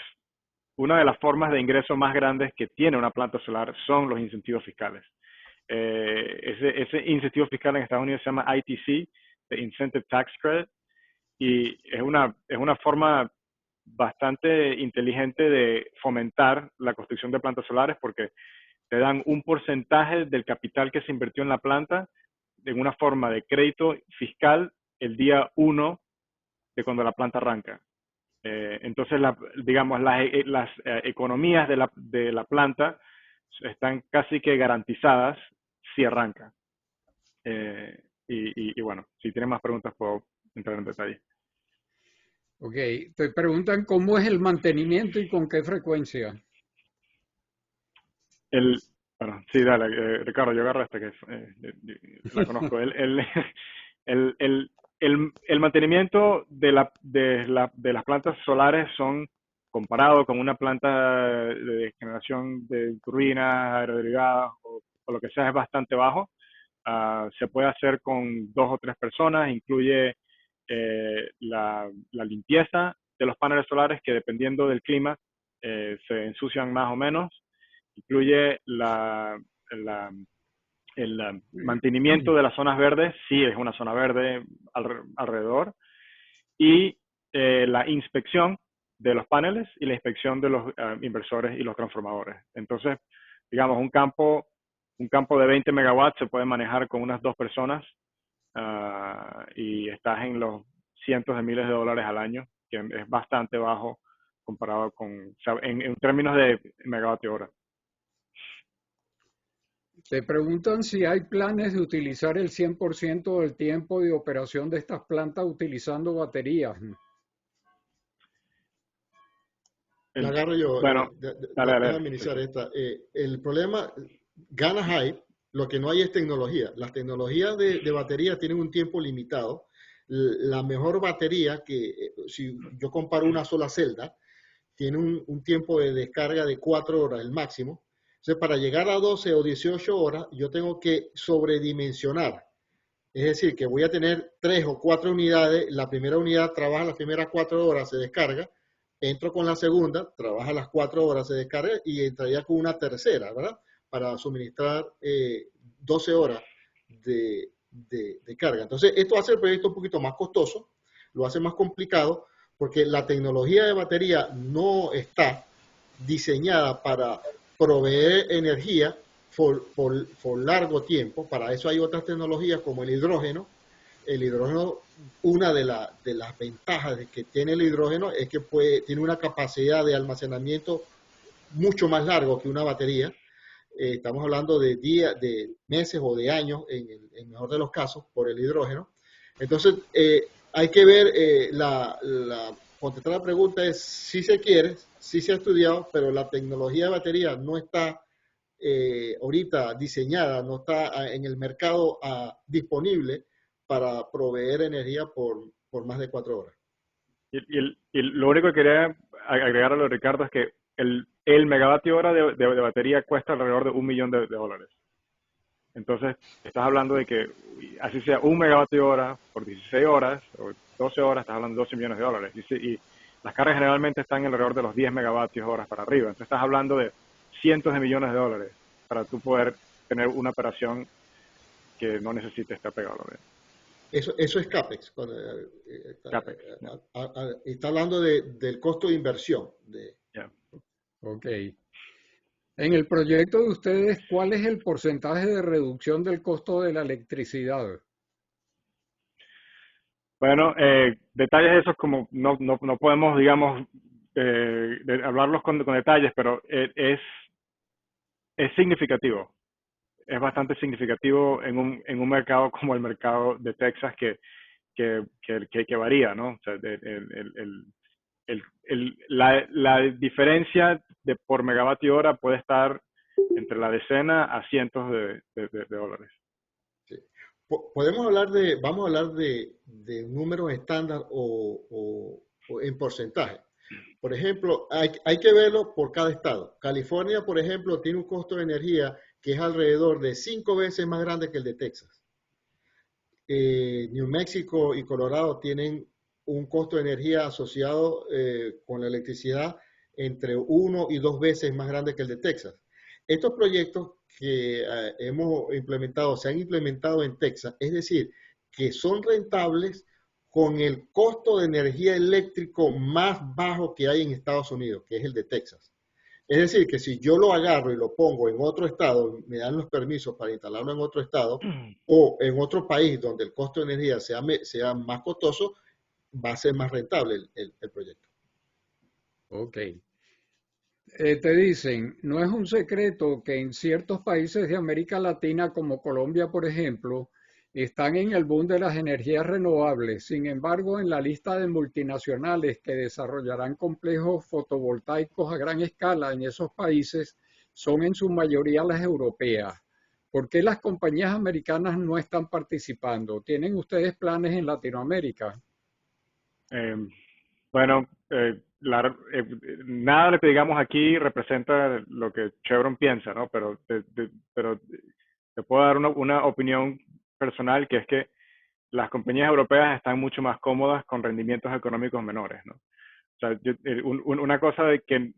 formas de ingreso más grandes que tiene una planta solar son los incentivos fiscales. Ese incentivo fiscal en Estados Unidos se llama ITC, the Incentive Tax Credit, y es una forma bastante inteligente de fomentar la construcción de plantas solares porque te dan un porcentaje del capital que se invirtió en la planta en una forma de crédito fiscal el día 1 de cuando la planta arranca. Entonces, digamos, las economías de la planta están casi que garantizadas si arranca. Y bueno, si tienen más preguntas puedo entrar en detalle. Ok, te preguntan cómo es el mantenimiento y con qué frecuencia. Bueno, sí, dale, Ricardo, yo agarro esta que la conozco. El mantenimiento de las plantas solares son, comparado con una planta de generación de turbinas aeroderivadas o lo que sea, es bastante bajo. Se puede hacer con 2 o 3 personas, incluye la limpieza de los paneles solares, que dependiendo del clima se ensucian más o menos. Incluye el mantenimiento de las zonas verdes, sí es una zona verde alrededor, y la inspección de los paneles y la inspección de los inversores y los transformadores. Entonces, digamos, un campo de 20 megawatts se puede manejar con unas 2 personas y estás en los cientos de miles de dólares al año, que es bastante bajo comparado con, o sea, en términos de megavatio hora. Te preguntan si hay planes de utilizar el 100% del tiempo de operación de estas plantas utilizando baterías. La agarro yo. Bueno, dale, dale, Déjame dale. iniciar esta. El problema, gana hype, lo que no hay es tecnología. Las tecnologías de batería tienen un tiempo limitado. La mejor batería, si yo comparo una sola celda, tiene un tiempo de descarga de 4 horas, el máximo. Entonces, para llegar a 12 o 18 horas, yo tengo que sobredimensionar. Es decir, que voy a tener 3 o 4 unidades. La primera unidad trabaja las primeras 4 horas, se descarga. Entro con la segunda, trabaja las 4 horas, se descarga y entraría con una tercera, ¿verdad? Para suministrar 12 horas de carga. Entonces, esto hace el proyecto un poquito más costoso, lo hace más complicado, porque la tecnología de batería no está diseñada para proveer energía por largo tiempo. Para eso hay otras tecnologías como el hidrógeno. El hidrógeno, una de las ventajas que tiene el hidrógeno es que tiene una capacidad de almacenamiento mucho más largo que una batería. Estamos hablando de días, de meses o de años, en el mejor de los casos, por el hidrógeno. Entonces, hay que ver, contestar la pregunta es si se quiere, si se ha estudiado, pero la tecnología de batería no está ahorita diseñada, no está en el mercado disponible para proveer energía por más de 4 horas. Y lo único que quería agregar a lo de Ricardo es que el megavatio hora de batería cuesta alrededor de $1.000.000. Entonces, estás hablando de que así sea 1 megavatio hora por 16 horas o 12 horas, estás hablando de $12 millones. Y las cargas generalmente están alrededor de los 10 megavatios horas para arriba. Entonces, estás hablando de cientos de millones de dólares para tú poder tener una operación que no necesite estar pegado a la red. Eso es CAPEX. CAPEX. Está hablando del costo de inversión. Yeah. Ok. En el proyecto de ustedes, ¿cuál es el porcentaje de reducción del costo de la electricidad? Bueno, detalles de esos como no podemos, digamos, hablarlos con detalles, pero es significativo. Es bastante significativo en un mercado como el mercado de Texas que varía, ¿no? O sea, la diferencia por megavatio hora puede estar entre la decena a cientos de dólares. Sí. Vamos a hablar de números estándar o en porcentaje. Por ejemplo, hay que verlo por cada estado. California, por ejemplo, tiene un costo de energía que es alrededor de 5 veces más grande que el de Texas. New Mexico y Colorado tienen un costo de energía asociado con la electricidad entre 1 y 2 veces más grande que el de Texas. Estos proyectos que hemos implementado, se han implementado en Texas, es decir, que son rentables con el costo de energía eléctrico más bajo que hay en Estados Unidos, que es el de Texas. Es decir, que si yo lo agarro y lo pongo en otro estado, me dan los permisos para instalarlo en otro estado o en otro país donde el costo de energía sea más costoso, va a ser más rentable el proyecto. Ok. Te dicen, no es un secreto que en ciertos países de América Latina, como Colombia, por ejemplo, están en el boom de las energías renovables. Sin embargo, en la lista de multinacionales que desarrollarán complejos fotovoltaicos a gran escala en esos países son en su mayoría las europeas. ¿Por qué las compañías americanas no están participando? ¿Tienen ustedes planes en Latinoamérica? Bueno, nada de lo que digamos aquí representa lo que Chevron piensa, ¿no? Pero te puedo dar una opinión personal, que es que las compañías europeas están mucho más cómodas con rendimientos económicos menores, ¿no? O sea, una cosa de que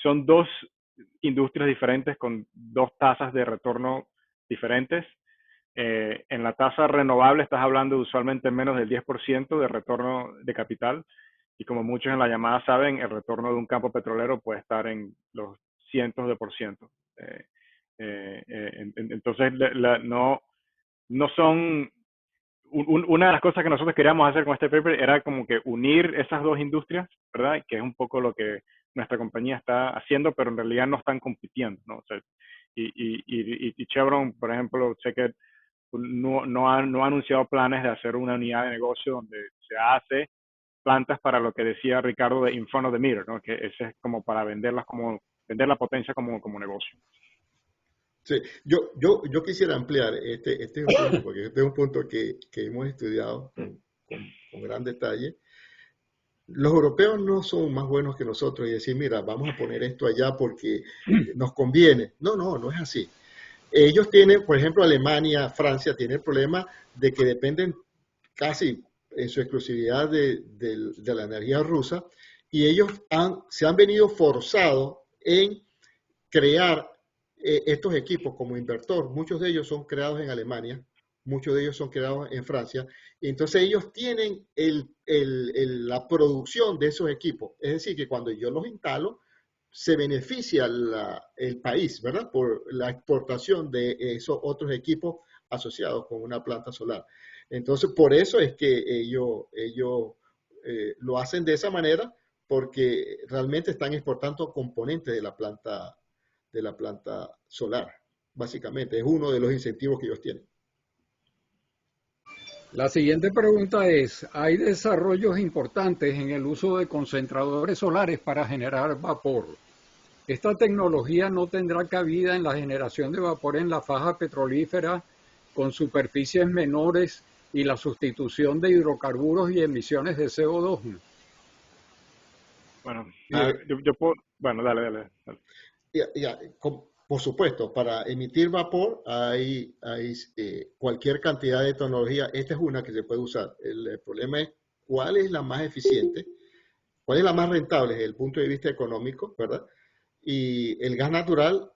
son dos industrias diferentes con dos tasas de retorno diferentes. En la tasa renovable estás hablando de usualmente menos del 10% de retorno de capital, y como muchos en la llamada saben, el retorno de un campo petrolero puede estar en los cientos de por ciento. Entonces, no son... Una de las cosas que nosotros queríamos hacer con este paper era como que unir esas dos industrias, ¿verdad? Que es un poco lo que nuestra compañía está haciendo, pero en realidad no están compitiendo, ¿no? O sea, y Chevron, por ejemplo, sé que no ha anunciado planes de hacer una unidad de negocio donde se hace plantas para lo que decía Ricardo de in front of the meter, ¿no? Que ese es como para venderlas como, vender la potencia como negocio. Sí, yo quisiera ampliar este es un punto, porque este es un punto que hemos estudiado con gran detalle. Los europeos no son más buenos que nosotros y decir, mira, vamos a poner esto allá porque nos conviene. No es así. Ellos tienen, por ejemplo, Alemania, Francia, tienen el problema de que dependen casi en su exclusividad de la energía rusa y ellos se han venido forzados en crear estos equipos como inversor. Muchos de ellos son creados en Alemania, muchos de ellos son creados en Francia. Y entonces ellos tienen la producción de esos equipos. Es decir, que cuando yo los instalo, se beneficia el país, ¿verdad? Por la exportación de esos otros equipos asociados con una planta solar. Entonces, por eso es que ellos lo hacen de esa manera, porque realmente están exportando componentes de la planta solar, básicamente. Es uno de los incentivos que ellos tienen. La siguiente pregunta es, ¿hay desarrollos importantes en el uso de concentradores solares para generar vapor? ¿Esta tecnología no tendrá cabida en la generación de vapor en la faja petrolífera con superficies menores y la sustitución de hidrocarburos y emisiones de CO2? Bueno, Mire, yo puedo, bueno, dale. por supuesto, para emitir vapor hay cualquier cantidad de tecnología. Esta es una que se puede usar. El problema es cuál es la más eficiente, cuál es la más rentable desde el punto de vista económico, ¿verdad? Y el gas natural,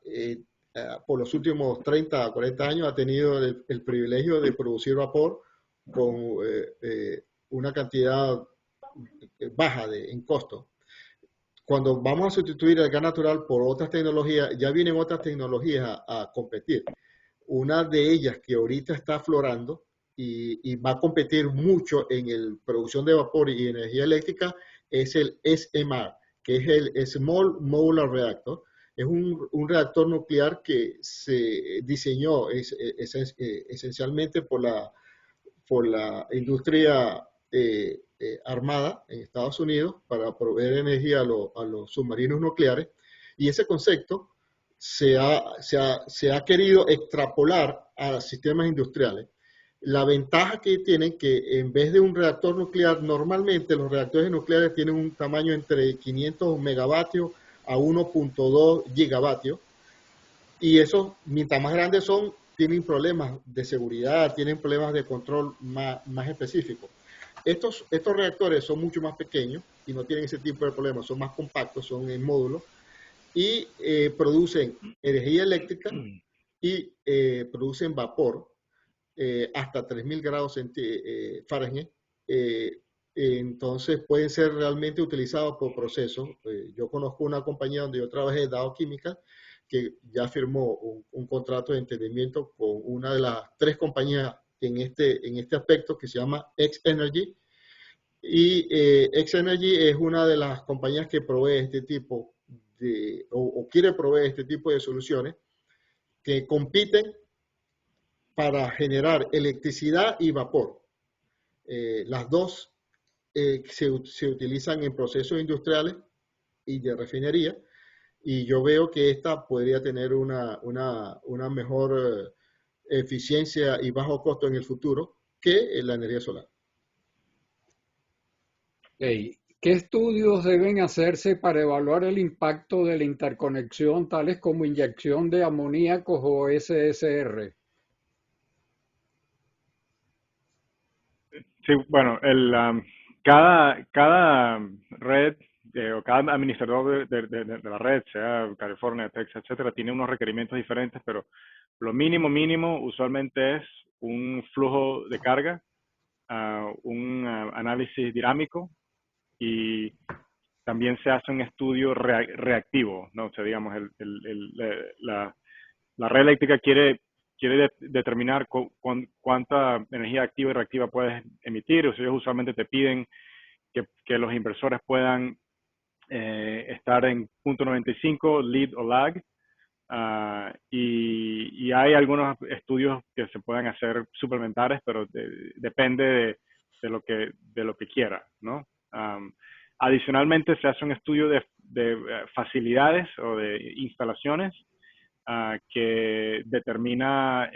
por los últimos 30 a 40 años, ha tenido el privilegio de producir vapor con una cantidad baja en costo. Cuando vamos a sustituir el gas natural por otras tecnologías, ya vienen otras tecnologías a competir. Una de ellas que ahorita está aflorando y va a competir mucho en la producción de vapor y energía eléctrica es el SMR, que es el Small Modular Reactor. Es un reactor nuclear que se diseñó esencialmente por la industria armada en Estados Unidos para proveer energía a los submarinos nucleares. Y ese concepto se ha querido extrapolar a sistemas industriales. La ventaja que tienen que en vez de un reactor nuclear, normalmente los reactores nucleares tienen un tamaño entre 500 megavatios a 1.2 gigavatios. Y esos, mientras más grandes son, tienen problemas de seguridad, tienen problemas de control más específicos. Estos reactores son mucho más pequeños y no tienen ese tipo de problemas, son más compactos, son en módulos y producen energía eléctrica y producen vapor hasta 3000 grados Fahrenheit. Entonces pueden ser realmente utilizados por procesos. Yo conozco una compañía donde yo trabajé, Dow Chemical, que ya firmó un contrato de entendimiento con una de las 3 compañías en este aspecto que se llama X-Energy. Y X-Energy es una de las compañías que provee este tipo o quiere proveer este tipo de soluciones que compiten para generar electricidad y vapor. Las dos se utilizan en procesos industriales y de refinería, y yo veo que esta podría tener una mejor eficiencia y bajo costo en el futuro que la energía solar. Okay. ¿Qué estudios deben hacerse para evaluar el impacto de la interconexión, tales como inyección de amoníaco o SSR? Sí, bueno, cada red o cada administrador de la red, sea California, Texas, etcétera, tiene unos requerimientos diferentes, pero lo mínimo usualmente es un flujo de carga, un análisis dinámico y también se hace un estudio reactivo, ¿no? O sea, digamos, la red eléctrica quiere determinar cuánta energía activa y reactiva puedes emitir. O sea, ellos usualmente te piden que los inversores puedan estar en .95 lead o lag, y hay algunos estudios que se pueden hacer suplementales, pero depende de lo que quiera, ¿no? Adicionalmente, se hace un estudio de facilidades o de instalaciones que determina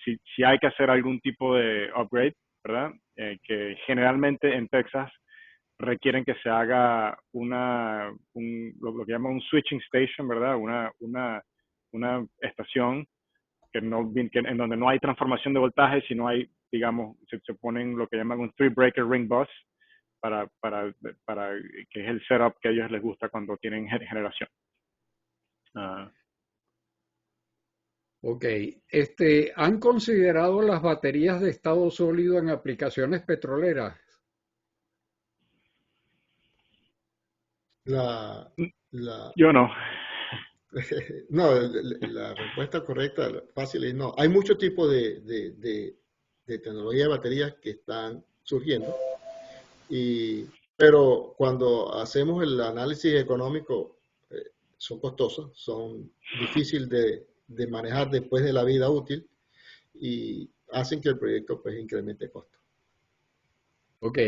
si hay que hacer algún tipo de upgrade, ¿verdad? Que generalmente en Texas requieren que se haga lo que llaman un switching station, ¿verdad? Una estación en donde no hay transformación de voltaje, sino hay, digamos, se ponen lo que llaman un three-breaker ring bus para que es el setup que a ellos les gusta cuando tienen generación. Ok, ¿han considerado las baterías de estado sólido en aplicaciones petroleras? Yo no. No, la respuesta correcta, fácil es no. Hay muchos tipos de tecnología de baterías que están surgiendo, pero cuando hacemos el análisis económico, son costosas, son difíciles de manejar después de la vida útil y hacen que el proyecto pues incremente costo. Ok,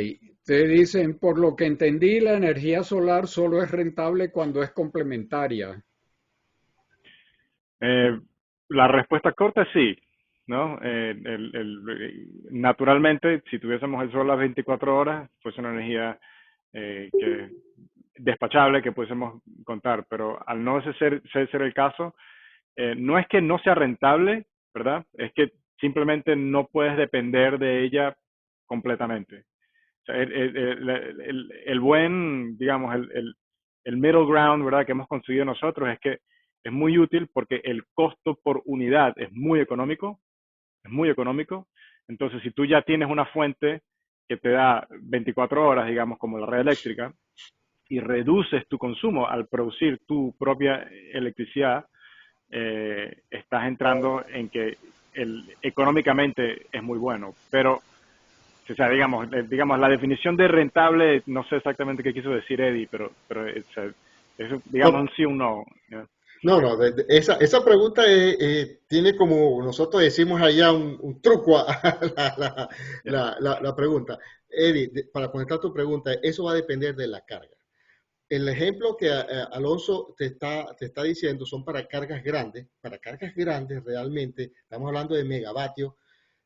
te dicen, por lo que entendí, la energía solar solo es rentable cuando es complementaria. La respuesta corta es sí, ¿no? Naturalmente, si tuviésemos el sol las 24 horas, pues una energía despachable que pudiésemos contar, pero al no ser el caso, no es que no sea rentable, ¿verdad? Es que simplemente no puedes depender de ella completamente. O sea, el buen, digamos, el middle ground, ¿verdad? Que hemos conseguido nosotros es que es muy útil porque el costo por unidad es muy económico, es muy económico. Entonces, si tú ya tienes una fuente que te da 24 horas, digamos, como la red eléctrica, y reduces tu consumo al producir tu propia electricidad, estás entrando en que económicamente es muy bueno. Pero, o sea, digamos, la definición de rentable, no sé exactamente qué quiso decir Eddie, pero es, digamos, un sí o un no. ¿Yeah? No, esa pregunta tiene como nosotros decimos allá un truco a la pregunta. Eddie, para contestar tu pregunta, eso va a depender de la carga. El ejemplo que Alonso te está diciendo son para cargas grandes realmente, estamos hablando de megavatios,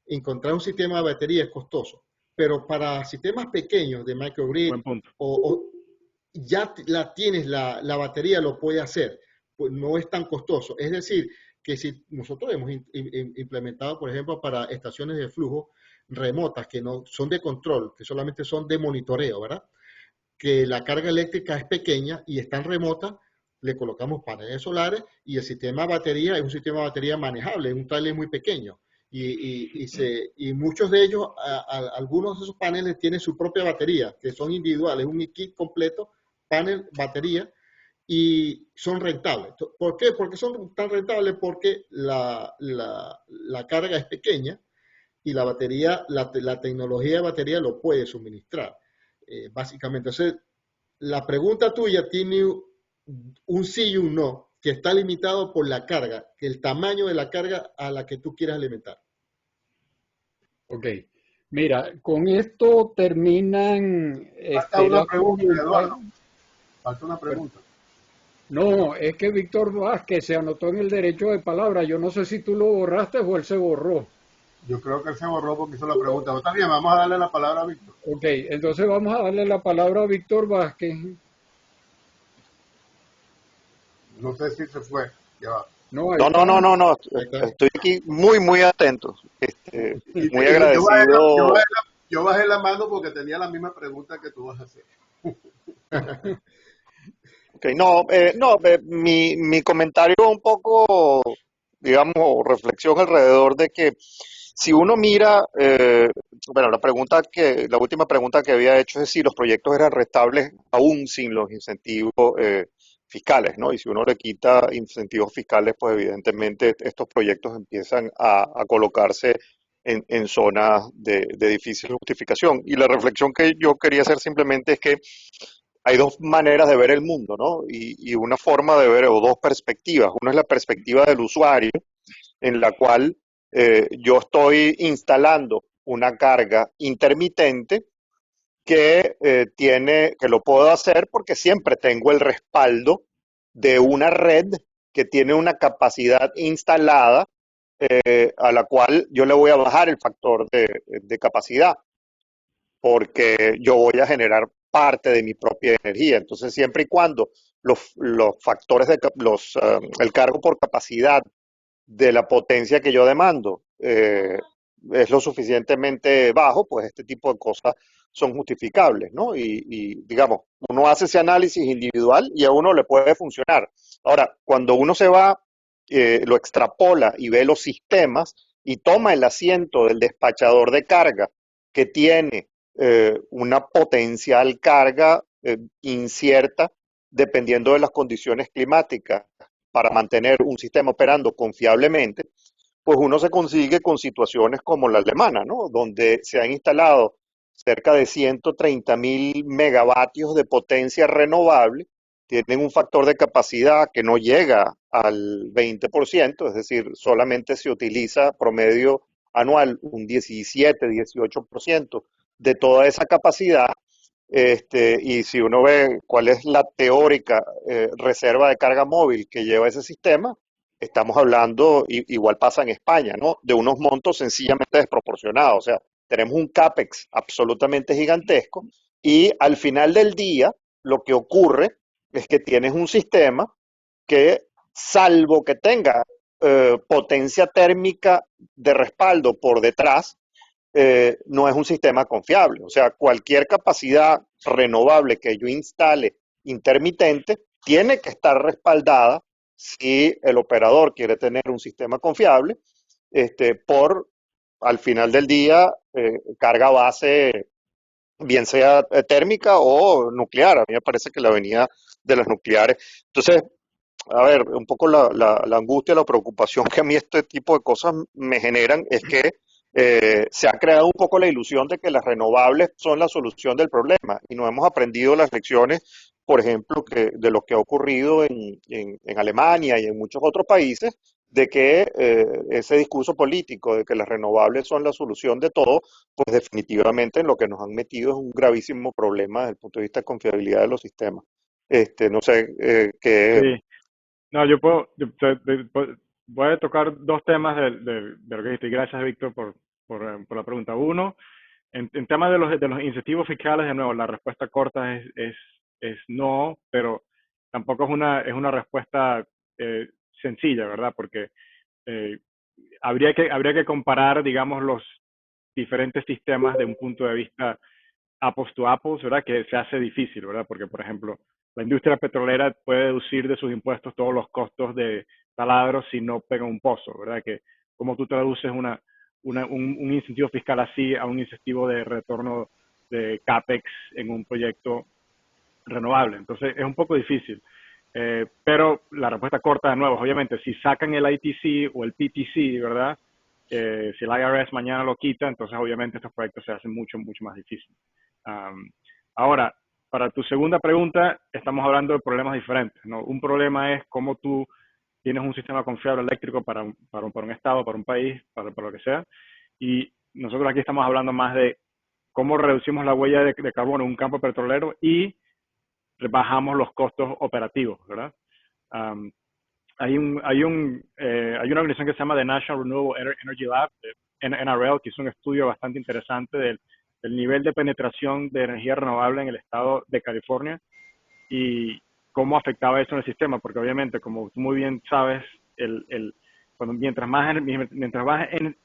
encontrar un sistema de batería es costoso, pero para sistemas pequeños de microgrid Buen punto. o ya la tienes, la batería lo puede hacer, pues no es tan costoso. Es decir, que si nosotros hemos implementado, por ejemplo, para estaciones de flujo remotas que no son de control, que solamente son de monitoreo, ¿verdad? Que la carga eléctrica es pequeña y están remotas, le colocamos paneles solares y el sistema de batería es un sistema de batería manejable, es un trailer muy pequeño. Y muchos de ellos, algunos de esos paneles tienen su propia batería, que son individuales, un kit completo, panel, batería, y son rentables. ¿Por qué? Porque son tan rentables porque la carga es pequeña y la batería, la tecnología de batería lo puede suministrar, básicamente. Entonces, la pregunta tuya tiene un sí y un no, que está limitado por la carga, que el tamaño de la carga a la que tú quieras alimentar. Ok, mira, con esto terminan Falta una las pregunta, preguntas. Eduardo. Falta una pregunta. No, es que Víctor Vázquez se anotó en el derecho de palabra. Yo no sé si tú lo borraste o él se borró. Yo creo que él se borró porque hizo la pregunta. Está bien, vamos a darle la palabra a Víctor. Ok, entonces vamos a darle la palabra a Víctor Vázquez. No sé si se fue. Ya va. No, ahí No, está. no. Ahí está. Estoy aquí muy atento. Muy Yo agradecido. yo bajé la mano porque tenía la misma pregunta que tú vas a hacer. Okay, mi comentario un poco, digamos, reflexión alrededor de que si uno mira, bueno, la última pregunta que había hecho es si los proyectos eran rentables aún sin los incentivos fiscales, ¿no? Y si uno le quita incentivos fiscales, pues evidentemente estos proyectos empiezan a colocarse en zonas de difícil justificación. Y la reflexión que yo quería hacer simplemente es que hay dos maneras de ver el mundo, ¿no? Y una forma de ver, o dos perspectivas. Una es la perspectiva del usuario, en la cual yo estoy instalando una carga intermitente que lo puedo hacer porque siempre tengo el respaldo de una red que tiene una capacidad instalada a la cual yo le voy a bajar el factor de capacidad porque yo voy a generar parte de mi propia energía. Entonces, siempre y cuando los factores el cargo por capacidad de la potencia que yo demando es lo suficientemente bajo, pues este tipo de cosas son justificables, ¿no? Digamos, uno hace ese análisis individual y a uno le puede funcionar. Ahora, cuando uno se va, lo extrapola y ve los sistemas y toma el asiento del despachador de carga que tiene una potencial carga incierta dependiendo de las condiciones climáticas para mantener un sistema operando confiablemente, pues uno se consigue con situaciones como la alemana, ¿no? Donde se han instalado cerca de 130.000 megavatios de potencia renovable, tienen un factor de capacidad que no llega al 20%, es decir, solamente se utiliza promedio anual un 17-18% de toda esa capacidad. Y si uno ve cuál es la teórica reserva de carga móvil que lleva ese sistema, estamos hablando, igual pasa en España, ¿no? De unos montos sencillamente desproporcionados. O sea, tenemos un CAPEX absolutamente gigantesco y al final del día lo que ocurre es que tienes un sistema que, salvo que tenga potencia térmica de respaldo por detrás, no es un sistema confiable. O sea, cualquier capacidad renovable que yo instale intermitente tiene que estar respaldada si el operador quiere tener un sistema confiable, por al final del día carga base, bien sea térmica o nuclear. A mí me parece que la venida de las nucleares. Entonces, a ver, un poco la angustia, la preocupación que a mí este tipo de cosas me generan es que se ha creado un poco la ilusión de que las renovables son la solución del problema y no hemos aprendido las lecciones, por ejemplo, de lo que ha ocurrido en Alemania y en muchos otros países, de que ese discurso político de que las renovables son la solución de todo, pues definitivamente en lo que nos han metido es un gravísimo problema desde el punto de vista de confiabilidad de los sistemas. No sé qué. Sí, no, voy a tocar dos temas de lo que dijiste. Y gracias, Víctor, por la pregunta. Uno, en tema de los incentivos fiscales, de nuevo, la respuesta corta es no, pero tampoco es una respuesta sencilla, ¿verdad? Porque eh, habría que comparar, digamos, los diferentes sistemas de un punto de vista apples to apples, ¿verdad? Que se hace difícil, ¿verdad? Porque, por ejemplo, la industria petrolera puede deducir de sus impuestos todos los costos de taladro si no pega un pozo, ¿verdad? Que como tú traduces un incentivo fiscal así a un incentivo de retorno de CAPEX en un proyecto renovable. Entonces, es un poco difícil. Pero la respuesta corta, de nuevo, obviamente, si sacan el ITC o el PTC, ¿verdad? Si el IRS mañana lo quita, entonces obviamente estos proyectos se hacen mucho, mucho más difíciles. Ahora, para tu segunda pregunta, estamos hablando de problemas diferentes, ¿no? Un problema es cómo tú tienes un sistema confiable eléctrico para un estado, para un país, para lo que sea. Y nosotros aquí estamos hablando más de cómo reducimos la huella de carbono en un campo petrolero y bajamos los costos operativos, ¿verdad? Um, hay una organización que se llama The National Renewable Energy Lab, NRL, que hizo un estudio bastante interesante del nivel de penetración de energía renovable en el estado de California y cómo afectaba eso en el sistema, porque obviamente, como tú muy bien sabes, mientras más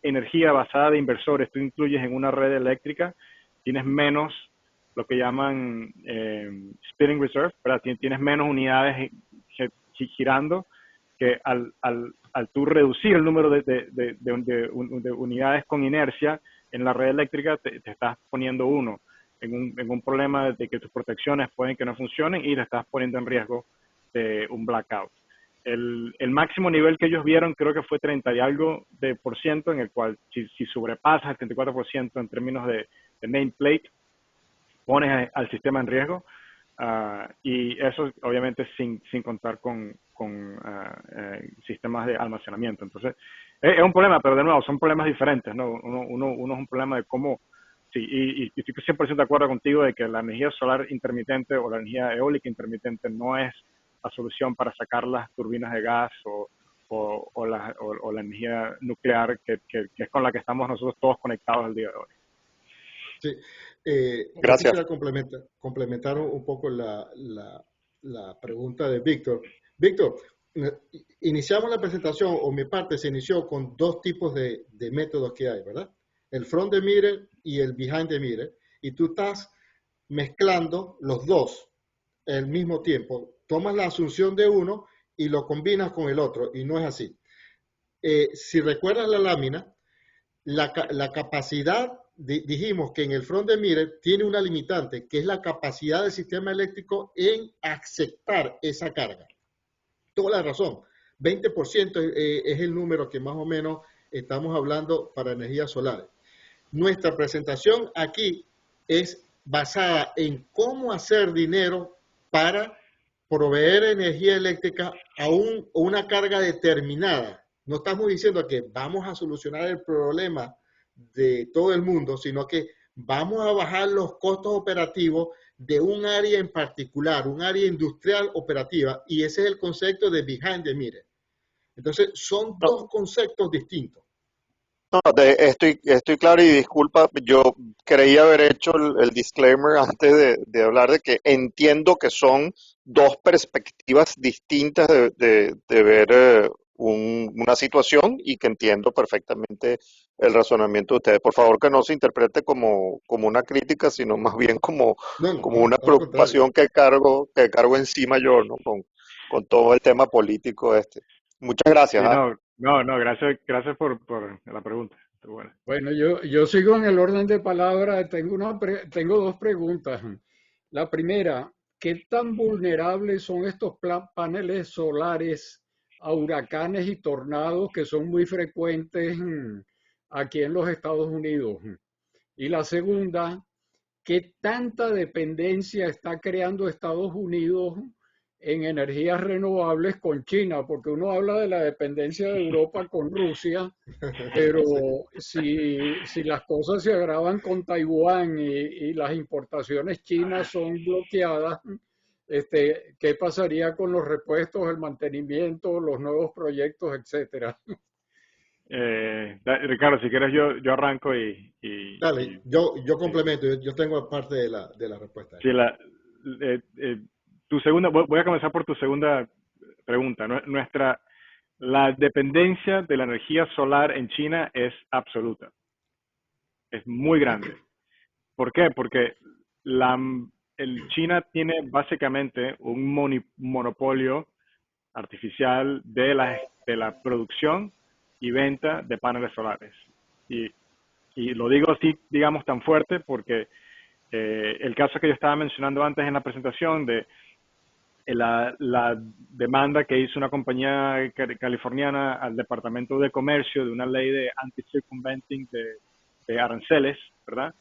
energía basada de inversores tú incluyes en una red eléctrica, tienes menos lo que llaman spinning reserve, ¿verdad? Tienes menos unidades girando, que al tú reducir el número de unidades con inercia en la red eléctrica, te estás poniendo uno en un problema de que tus protecciones pueden que no funcionen y te estás poniendo en riesgo de un blackout. El máximo nivel que ellos vieron creo que fue 30 y algo de por ciento, en el cual si sobrepasas el 34% en términos de nameplate, pones al sistema en riesgo. Y eso obviamente sin contar con sistemas de almacenamiento. Entonces, es un problema, pero de nuevo, son problemas diferentes, ¿no? Uno es un problema de cómo, sí, y estoy 100% de acuerdo contigo de que la energía solar intermitente o la energía eólica intermitente no es la solución para sacar las turbinas de gas o la energía nuclear que es con la que estamos nosotros todos conectados el día de hoy. Sí, yo Gracias. quisiera complementar un poco la pregunta de Víctor. Víctor, iniciamos la presentación, o mi parte se inició con dos tipos de métodos que hay, ¿verdad? El front the mirror y el behind the mirror, y tú estás mezclando los dos al mismo tiempo. Tomas la asunción de uno y lo combinas con el otro, y no es así. Si recuerdas la lámina, la capacidad, dijimos que en el front de Mire tiene una limitante, que es la capacidad del sistema eléctrico en aceptar esa carga. Toda la razón. 20% es el número que más o menos estamos hablando para energías solares. Nuestra presentación aquí es basada en cómo hacer dinero para proveer energía eléctrica a una carga determinada. No estamos diciendo que vamos a solucionar el problema de todo el mundo, sino que vamos a bajar los costos operativos de un área en particular, un área industrial operativa, y ese es el concepto de behind the meter. Entonces, son dos conceptos distintos. No, estoy claro y disculpa, yo creí haber hecho el disclaimer antes de hablar de que entiendo que son dos perspectivas distintas de ver una situación y que entiendo perfectamente el razonamiento de ustedes. Por favor, que no se interprete como una crítica, sino más bien como una No, al contrario. preocupación que cargo encima yo, ¿no? Con todo el tema político este. Muchas gracias, Sí, ¿ah? no, gracias por la pregunta. Bueno. Bueno, yo sigo en el orden de palabras. Tengo dos preguntas. La primera, ¿qué tan vulnerables son estos paneles solares a huracanes y tornados que son muy frecuentes aquí en los Estados Unidos? Y la segunda, ¿qué tanta dependencia está creando Estados Unidos en energías renovables con China? Porque uno habla de la dependencia de Europa con Rusia, pero Sí. si las cosas se agravan con Taiwán y las importaciones chinas son bloqueadas, ¿qué pasaría con los repuestos, el mantenimiento, los nuevos proyectos, etcétera? Ricardo, si quieres yo arranco Dale, yo eh, complemento, yo tengo parte de la respuesta. sí, eh, eh, tu segunda, voy a comenzar por tu segunda pregunta. La dependencia de la energía solar en China es absoluta, es muy grande. ¿Por qué? Porque China tiene básicamente un monopolio artificial de la producción y venta de paneles solares. Y, y lo digo así, digamos, tan fuerte porque el caso que yo estaba mencionando antes en la presentación de la demanda que hizo una compañía californiana al Departamento de Comercio de una ley de anti-circumventing de aranceles, ¿verdad?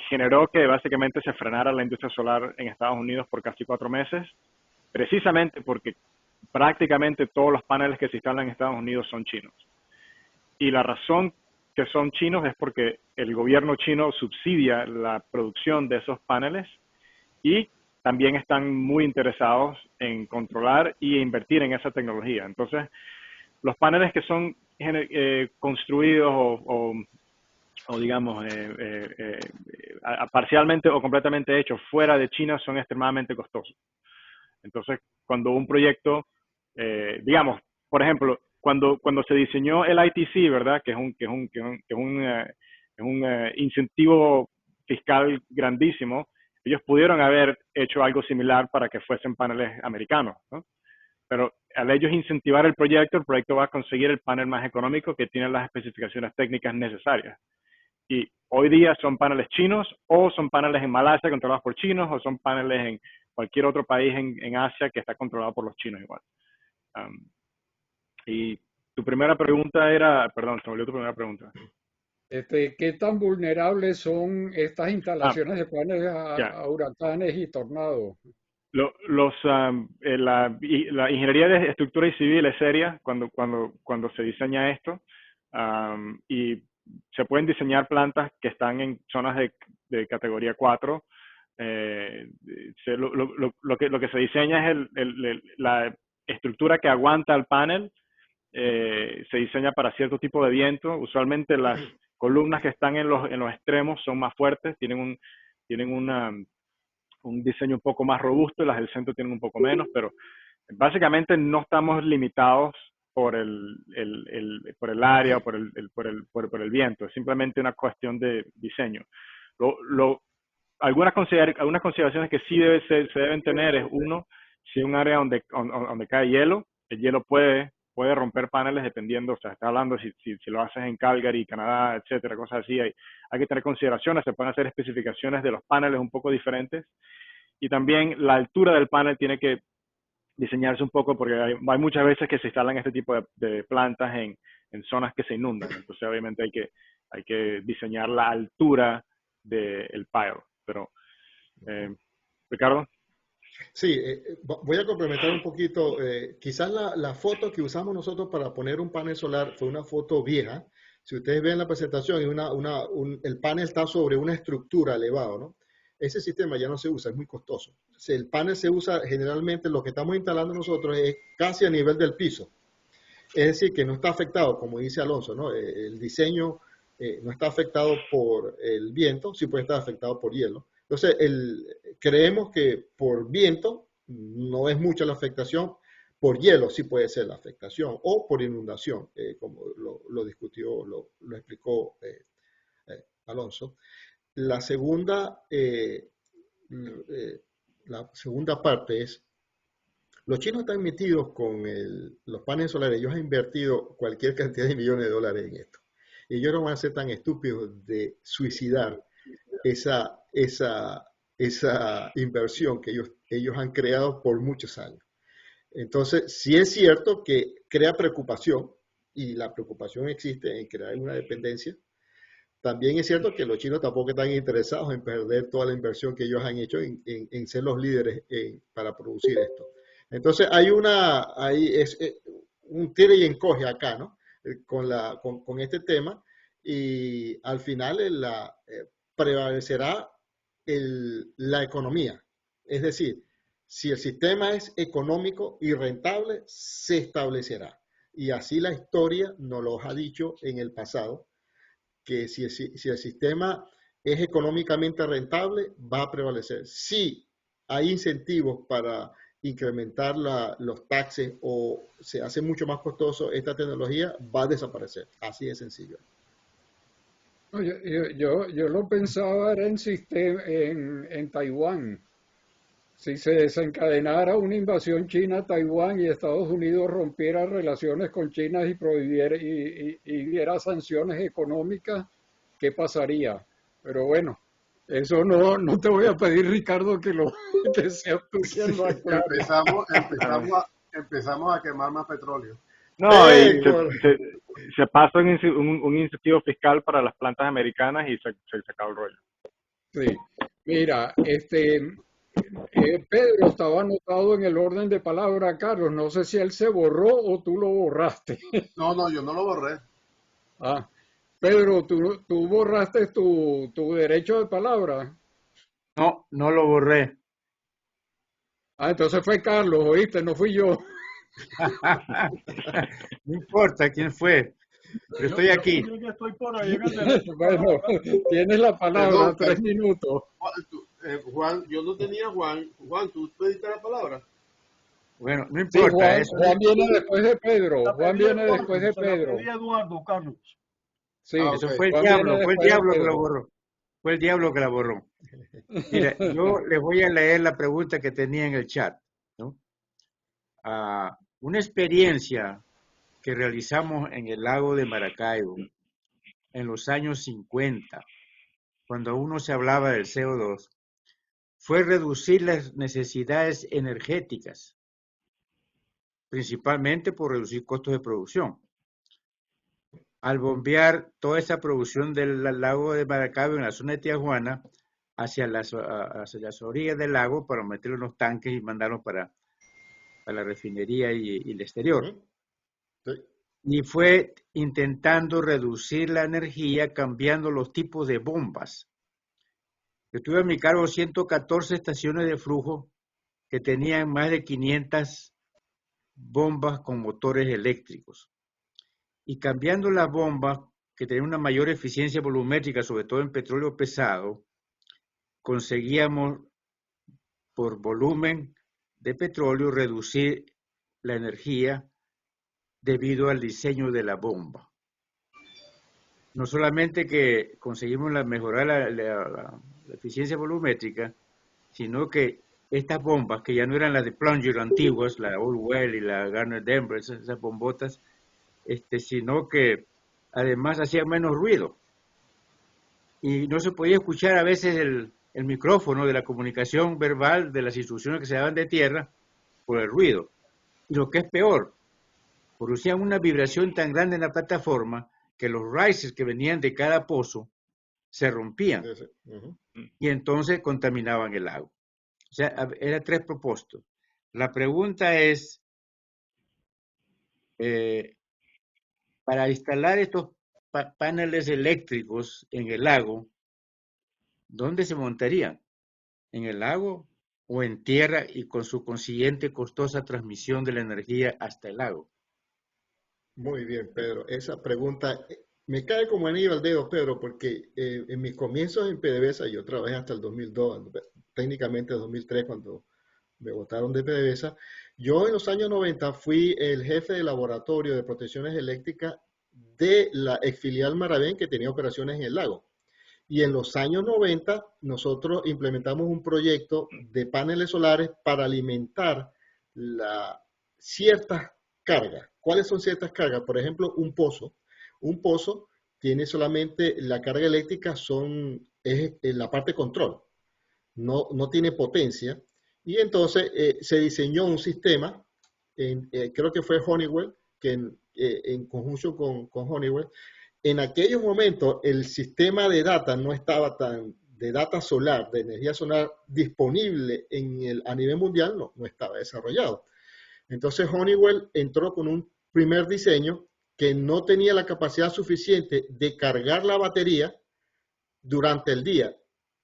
Generó que básicamente se frenara la industria solar en Estados Unidos por casi 4 meses, precisamente porque prácticamente todos los paneles que se instalan en Estados Unidos son chinos. Y la razón que son chinos es porque el gobierno chino subsidia la producción de esos paneles y también están muy interesados en controlar y invertir en esa tecnología. Entonces, los paneles que son construidos o digamos, parcialmente o completamente hechos fuera de China son extremadamente costosos. Entonces, cuando un proyecto, digamos, por ejemplo, cuando se diseñó el ITC, ¿verdad? Que es un incentivo fiscal grandísimo, ellos pudieron haber hecho algo similar para que fuesen paneles americanos, ¿no? Pero al ellos incentivar el proyecto va a conseguir el panel más económico que tiene las especificaciones técnicas necesarias. Y hoy día son paneles chinos o son paneles en Malasia controlados por chinos o son paneles en cualquier otro país en Asia que está controlado por los chinos igual. Y tu primera pregunta era, perdón, se me olvidó tu primera pregunta. ¿Qué tan vulnerables son estas Ah, instalaciones de paneles ya. a huracanes y tornados? La ingeniería de estructura y civil es seria cuando se diseña esto, y se pueden diseñar plantas que están en zonas de categoría 4. Lo que se diseña es la estructura que aguanta el panel. Se diseña para cierto tipo de viento. Usualmente las columnas que están en los extremos son más fuertes, tienen un diseño un poco más robusto, y las del centro tienen un poco menos, pero básicamente no estamos limitados por el área o por el viento. Es simplemente una cuestión de diseño. Algunas consideraciones que sí se deben tener es, uno, si es un área donde cae hielo, el hielo puede romper paneles dependiendo, o sea, está hablando si lo haces en Calgary, Canadá, etcétera, cosas así. Hay que tener consideraciones, se pueden hacer especificaciones de los paneles un poco diferentes, y también la altura del panel tiene que diseñarse un poco, porque hay muchas veces que se instalan este tipo de plantas en zonas que se inundan. Entonces, obviamente, hay que diseñar la altura del pile. Pero, Ricardo. Sí, voy a complementar un poquito. Quizás la foto que usamos nosotros para poner un panel solar fue una foto vieja. Si ustedes ven la presentación, el panel está sobre una estructura elevada, ¿no? Ese sistema ya no se usa, es muy costoso. Si el panel se usa generalmente, lo que estamos instalando nosotros es casi a nivel del piso. Es decir, que no está afectado, como dice Alonso, ¿no? El diseño no está afectado por el viento, sí puede estar afectado por hielo. Entonces, creemos que por viento no es mucha la afectación, por hielo sí puede ser la afectación, o por inundación, como lo discutió, lo explicó Alonso. La segunda, la segunda parte es, los chinos están metidos con los paneles solares. Ellos han invertido cualquier cantidad de millones de dólares en esto. Y ellos no van a ser tan estúpidos de suicidar esa inversión que ellos han creado por muchos años. Entonces, sí es cierto que crea preocupación, y la preocupación existe en crear una dependencia. También es cierto que los chinos tampoco están interesados en perder toda la inversión que ellos han hecho en ser los líderes para producir esto. Entonces hay un tira y encoge acá, ¿no? Con este tema, y al final prevalecerá la economía. Es decir, si el sistema es económico y rentable, se establecerá. Y así la historia nos lo ha dicho en el pasado, que si el sistema es económicamente rentable, va a prevalecer. Si hay incentivos para incrementar los taxes o se hace mucho más costoso esta tecnología, va a desaparecer. Así de sencillo. No, yo lo pensaba era en Taiwán. Si se desencadenara una invasión china a Taiwán y Estados Unidos rompiera relaciones con China y prohibiera y diera sanciones económicas, ¿qué pasaría? Pero bueno, eso no te voy a pedir, Ricardo, que seas tú quien lo aclare. Empezamos a quemar más petróleo. No, y se pasó un incentivo fiscal para las plantas americanas y se acabó el rollo. Sí, mira, Pedro estaba anotado en el orden de palabra, Carlos. No sé si él se borró o tú lo borraste. No, yo no lo borré. Ah, Pedro, tú borraste tu derecho de palabra. No, no lo borré. Ah, entonces fue Carlos, ¿oíste? No fui yo. No importa quién fue. Pero estoy aquí. Yo estoy por ahí en el derecho. Bueno, tienes la palabra, 3 minutos. Juan, yo no tenía Juan. Juan, ¿tú pediste la palabra? Bueno, no Sí, importa. Juan viene después de Pedro. Juan viene después de Se la Pedro. pedí a Eduardo, Carlos. Sí, Eso ok. fue el Juan diablo, viene fue el después de diablo que Pedro. la borró. Fue el diablo que la borró. Mira, yo les voy a leer la pregunta que tenía en el chat, ¿no? Una experiencia que realizamos en el lago de Maracaibo en los años 50, cuando aún no se hablaba del CO2, fue reducir las necesidades energéticas, principalmente por reducir costos de producción. al bombear toda esa producción del lago de Maracaibo en la zona de Tijuana hacia hacia las orillas del lago para meterlo en los tanques y mandarlos para la refinería y el exterior. Ujú. Sí. Y fue intentando reducir la energía cambiando los tipos de bombas. Yo tuve a mi cargo 114 estaciones de flujo que tenían más de 500 bombas con motores eléctricos. Y cambiando las bombas que tenían una mayor eficiencia volumétrica, sobre todo en petróleo pesado, conseguíamos por volumen de petróleo reducir la energía debido al diseño de la bomba. No solamente que conseguimos mejorar la eficiencia volumétrica, sino que estas bombas, que ya no eran las de plunger antiguas, la Oldwell y la Gardner Denver, esas bombotas, sino que además hacían menos ruido. Y no se podía escuchar a veces el micrófono de la comunicación verbal de las instrucciones que se daban de tierra por el ruido. Y lo que es peor, producían una vibración tan grande en la plataforma que los risers que venían de cada pozo se rompían Ujú. y entonces contaminaban el lago. O sea, eran tres propósitos. La pregunta es, para instalar estos paneles eléctricos en el lago, ¿dónde se montarían? ¿En el lago o en tierra y con su consiguiente costosa transmisión de la energía hasta el lago? Muy bien, Pedro. Esa pregunta me cae como anillo al dedo, Pedro, porque en mis comienzos en PDVSA, yo trabajé hasta el 2002, técnicamente el 2003 cuando me botaron de PDVSA. Yo en los años 90 fui el jefe de laboratorio de protecciones eléctricas de la exfilial Maravén que tenía operaciones en el lago. Y en los años 90 nosotros implementamos un proyecto de paneles solares para alimentar ciertas cargas. ¿Cuáles son ciertas cargas? Por ejemplo, un pozo. Un pozo tiene solamente la carga eléctrica, es en la parte control, no tiene potencia. Y entonces se diseñó un sistema, creo que fue Honeywell, que en conjunción con Honeywell, en aquellos momentos el sistema de data no estaba de data solar, de energía solar disponible a nivel mundial, no estaba desarrollado. Entonces Honeywell entró con un primer diseño que no tenía la capacidad suficiente de cargar la batería durante el día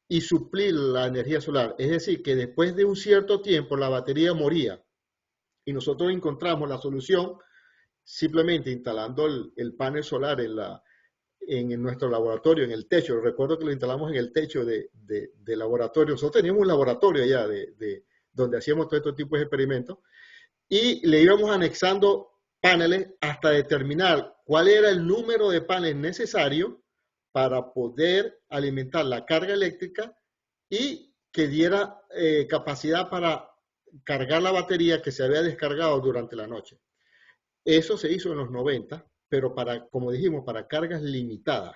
y suplir la energía solar. Es decir, que después de un cierto tiempo la batería moría. Y nosotros encontramos la solución simplemente instalando el panel solar en nuestro laboratorio, en el techo. Recuerdo que lo instalamos en el techo de laboratorio. Nosotros teníamos un laboratorio allá donde hacíamos todo este tipo de experimentos y le íbamos anexando paneles hasta determinar cuál era el número de paneles necesario para poder alimentar la carga eléctrica y que diera capacidad para cargar la batería que se había descargado durante la noche. Eso se hizo en los 90, pero como dijimos, para cargas limitadas.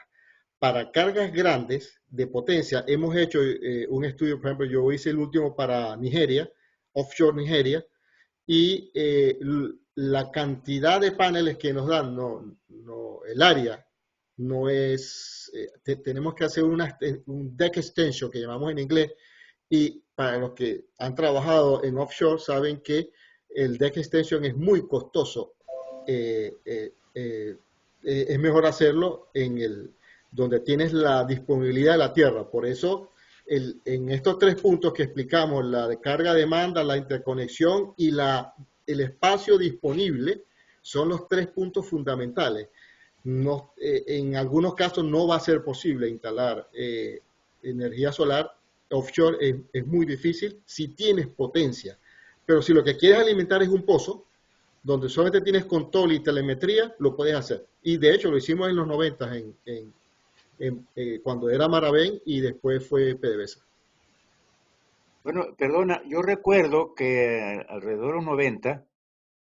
Para cargas grandes de potencia, hemos hecho un estudio, por ejemplo, yo hice el último para Nigeria, offshore Nigeria, y la cantidad de paneles que nos dan, el área, no es, tenemos que hacer un deck extension que llamamos en inglés, y para los que han trabajado en offshore saben que el deck extension es muy costoso. Es mejor hacerlo donde tienes la disponibilidad de la tierra. Por eso, en estos tres puntos que explicamos, la de carga, demanda, la interconexión y el espacio disponible, son los tres puntos fundamentales. En algunos casos no va a ser posible instalar energía solar offshore, es muy difícil si tienes potencia. Pero si lo que quieres alimentar es un pozo, donde solamente tienes control y telemetría, lo puedes hacer. Y de hecho lo hicimos en los 90 cuando era Maravén y después fue PDVSA. Bueno, perdona, yo recuerdo que alrededor de los 90,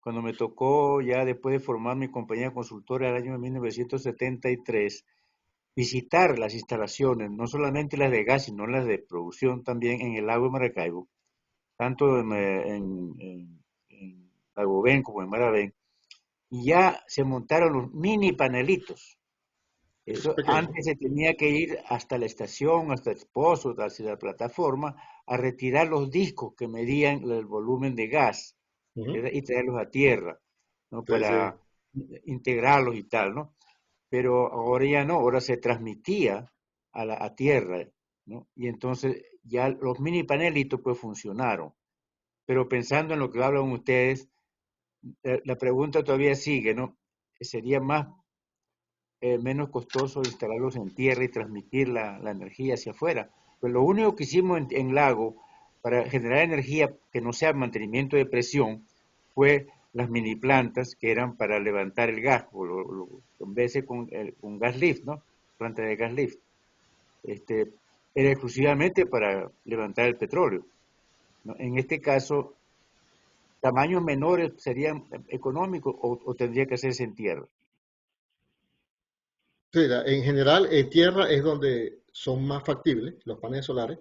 cuando me tocó ya después de formar mi compañía consultora el año 1973, visitar las instalaciones, no solamente las de gas, sino las de producción también en el lago de Maracaibo, tanto en Lago Ben como en Maravén, y ya se montaron los mini panelitos. Eso, Pequeño. antes se tenía que ir hasta la estación, hasta el pozo, hacia la plataforma, a retirar los discos que medían el volumen de gas, Ujú. ¿verdad? Y traerlos a tierra, ¿no? Sí, sí. Para integrarlos y tal, ¿no? Pero ahora ya no, ahora se transmitía a tierra, ¿no? Y entonces ya los mini panelitos pues funcionaron. Pero pensando en lo que hablan ustedes, la pregunta todavía sigue, ¿no? ¿Sería menos costoso instalarlos en tierra y transmitir la energía hacia afuera? Pues lo único que hicimos en Lago para generar energía que no sea mantenimiento de presión fue las mini plantas que eran para levantar el gas, en vez de con gas lift, ¿no? Planta de gas lift. Era exclusivamente para levantar el petróleo, ¿no? En este caso, tamaños menores serían económicos o tendría que hacerse en tierra. Sí, en general, en tierra es donde son más factibles los paneles solares.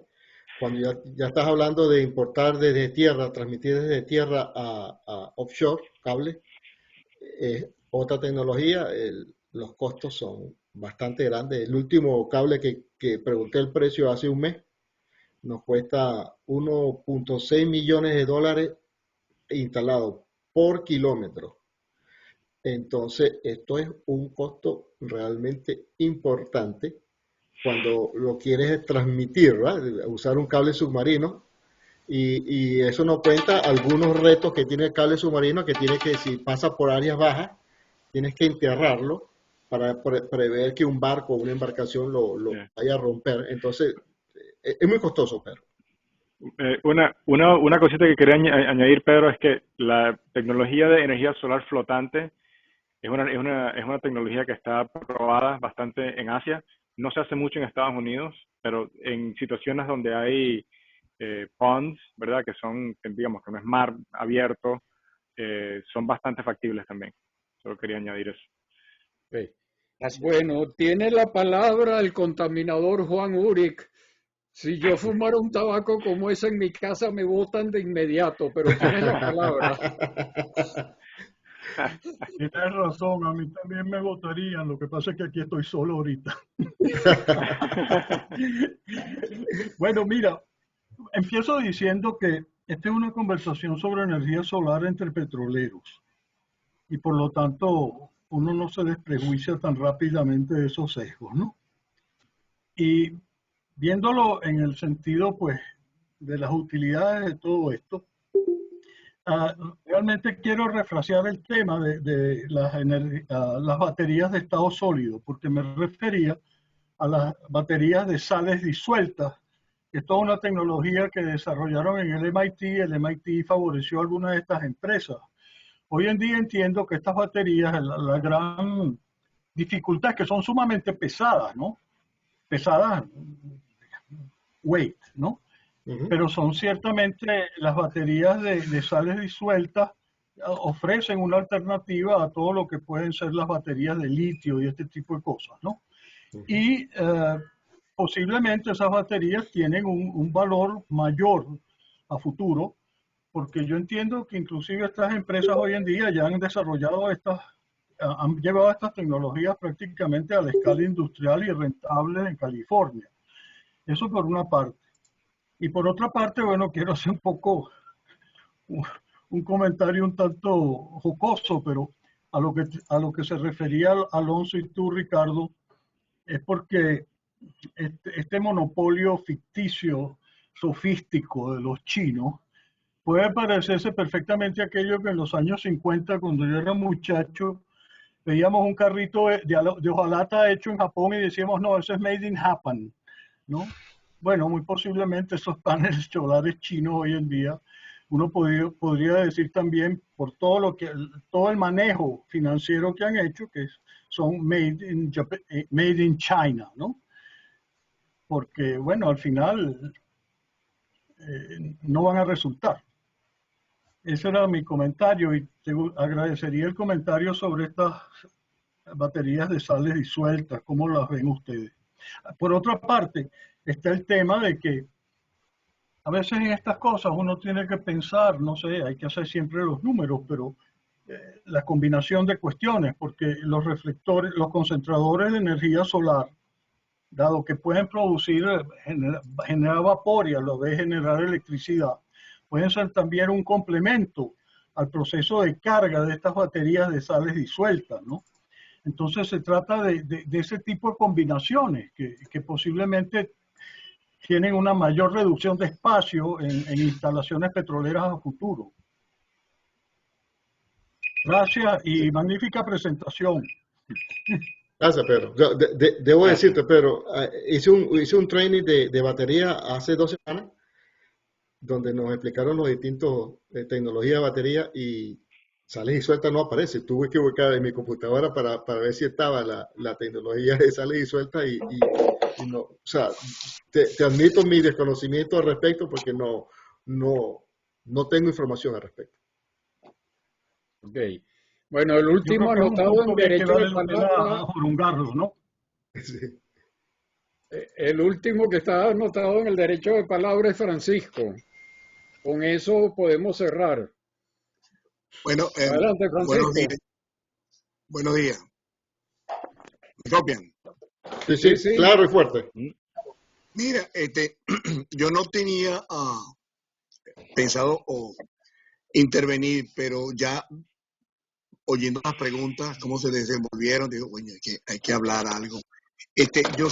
Cuando ya estás hablando de importar desde tierra, transmitir desde tierra a offshore, cable, es otra tecnología, los costos son bastante grandes. El último cable que pregunté el precio hace un mes nos cuesta 1.6 millones de dólares instalado por kilómetro. Entonces, esto es un costo realmente importante cuando lo quieres transmitir, ¿verdad? Usar un cable submarino y eso no cuenta algunos retos que tiene el cable submarino, que tiene que, si pasa por áreas bajas, tienes que enterrarlo para prever que un barco o una embarcación lo Yeah. vaya a romper. Entonces, es muy costoso, pero. Una cosita que quería añadir, Pedro, es que la tecnología de energía solar flotante es una tecnología que está probada bastante en Asia. No se hace mucho en Estados Unidos, pero en situaciones donde hay ponds, ¿verdad? Digamos, que no es mar abierto, son bastante factibles también. Solo quería añadir eso. Sí. Gracias. Bueno, tiene la palabra el contaminador Juan Uric. Si yo fumara un tabaco como ese en mi casa me botan de inmediato, pero tiene la palabra. Tienes razón, a mí también me votarían. Lo que pasa es que aquí estoy solo ahorita. Bueno, mira, empiezo diciendo que esta es una conversación sobre energía solar entre petroleros y por lo tanto uno no se desprejuicia tan rápidamente de esos sesgos, ¿no? Y viéndolo en el sentido, pues, de las utilidades de todo esto, realmente quiero refrasear el tema de las baterías de estado sólido, porque me refería a las baterías de sales disueltas, que es toda una tecnología que desarrollaron en el MIT. El MIT favoreció a algunas de estas empresas. Hoy en día entiendo que estas baterías, la gran dificultad es que son sumamente pesadas, ¿no? Pesadas, weight, ¿no? Pero son ciertamente las baterías de sales disueltas ofrecen una alternativa a todo lo que pueden ser las baterías de litio y este tipo de cosas, ¿no? Y posiblemente esas baterías tienen un valor mayor a futuro, porque yo entiendo que inclusive estas empresas hoy en día ya han desarrollado han llevado estas tecnologías prácticamente a la escala industrial y rentable en California. Eso por una parte. Y por otra parte, bueno, quiero hacer un poco un comentario un tanto jocoso, pero a lo que se refería Alonso y tú, Ricardo, es porque este monopolio ficticio, sofístico de los chinos, puede parecerse perfectamente a aquello que en los años 50, cuando yo era muchacho, veíamos un carrito de hojalata hecho en Japón y decíamos, no, eso es made in Japan, ¿no? Bueno, muy posiblemente esos paneles solares chinos hoy en día, uno podría decir también por todo el manejo financiero que han hecho, que son made in China, ¿no? Porque, bueno, al final no van a resultar. Ese era mi comentario y te agradecería el comentario sobre estas baterías de sales disueltas, ¿cómo las ven ustedes? Por otra parte, está el tema de que a veces en estas cosas uno tiene que pensar, no sé, hay que hacer siempre los números, pero la combinación de cuestiones, porque los reflectores, los concentradores de energía solar, dado que pueden producir, generar vapor y a la vez generar electricidad, pueden ser también un complemento al proceso de carga de estas baterías de sales disueltas, ¿no? Entonces se trata de ese tipo de combinaciones que posiblemente tienen una mayor reducción de espacio en instalaciones petroleras a futuro. Gracias y magnífica presentación. Gracias, Pedro. Debo Gracias. decirte, Pedro, hice un training de batería hace 2 semanas, donde nos explicaron los distintos tecnologías de batería y sales disuelta no aparece. Tuve que buscar en mi computadora para ver si estaba la tecnología de sales disuelta y no. O sea, te admito mi desconocimiento al respecto porque no tengo información al respecto. Ok. Bueno, el Yo último creo que es un anotado en punto que derecho vale de la pena palabra, jorungarlo, ¿no? Sí. el último que está anotado en el derecho de palabra es Francisco. Con eso podemos cerrar. Bueno, Adelante, buenos días. Francisco. Buenos días. ¿Me copian? Sí, Sí, sí, sí. claro y fuerte. Mira, yo no tenía pensado intervenir, pero ya oyendo las preguntas, cómo se desenvolvieron, digo, coño, hay que hablar algo. Yo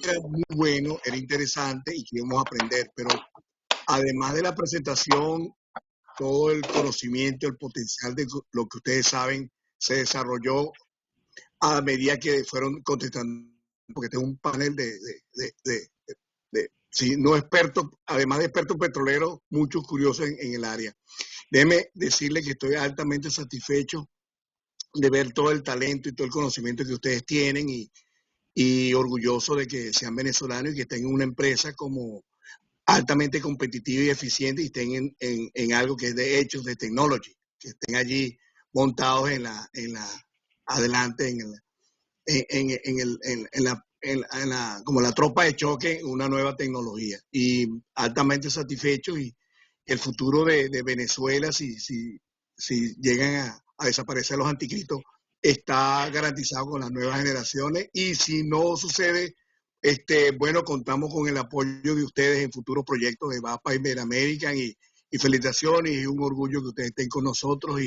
era muy bueno, era interesante y queríamos aprender, pero además de la presentación, todo el conocimiento, el potencial de lo que ustedes saben, se desarrolló a medida que fueron contestando, porque tengo un panel sí, no expertos, además de expertos petroleros, muchos curiosos en el área. Déjeme decirle que estoy altamente satisfecho de ver todo el talento y todo el conocimiento que ustedes tienen y orgulloso de que sean venezolanos y que estén en una empresa como altamente competitiva y eficiente y estén en algo que es de hechos, de technology, que estén allí montados adelante como la tropa de choque, una nueva tecnología. Y altamente satisfecho y el futuro de Venezuela, si llegan a desaparecer los anticristos, está garantizado con las nuevas generaciones y si no sucede, bueno, contamos con el apoyo de ustedes en futuros proyectos de VAPA y Iberoamerican y felicitaciones y un orgullo que ustedes estén con nosotros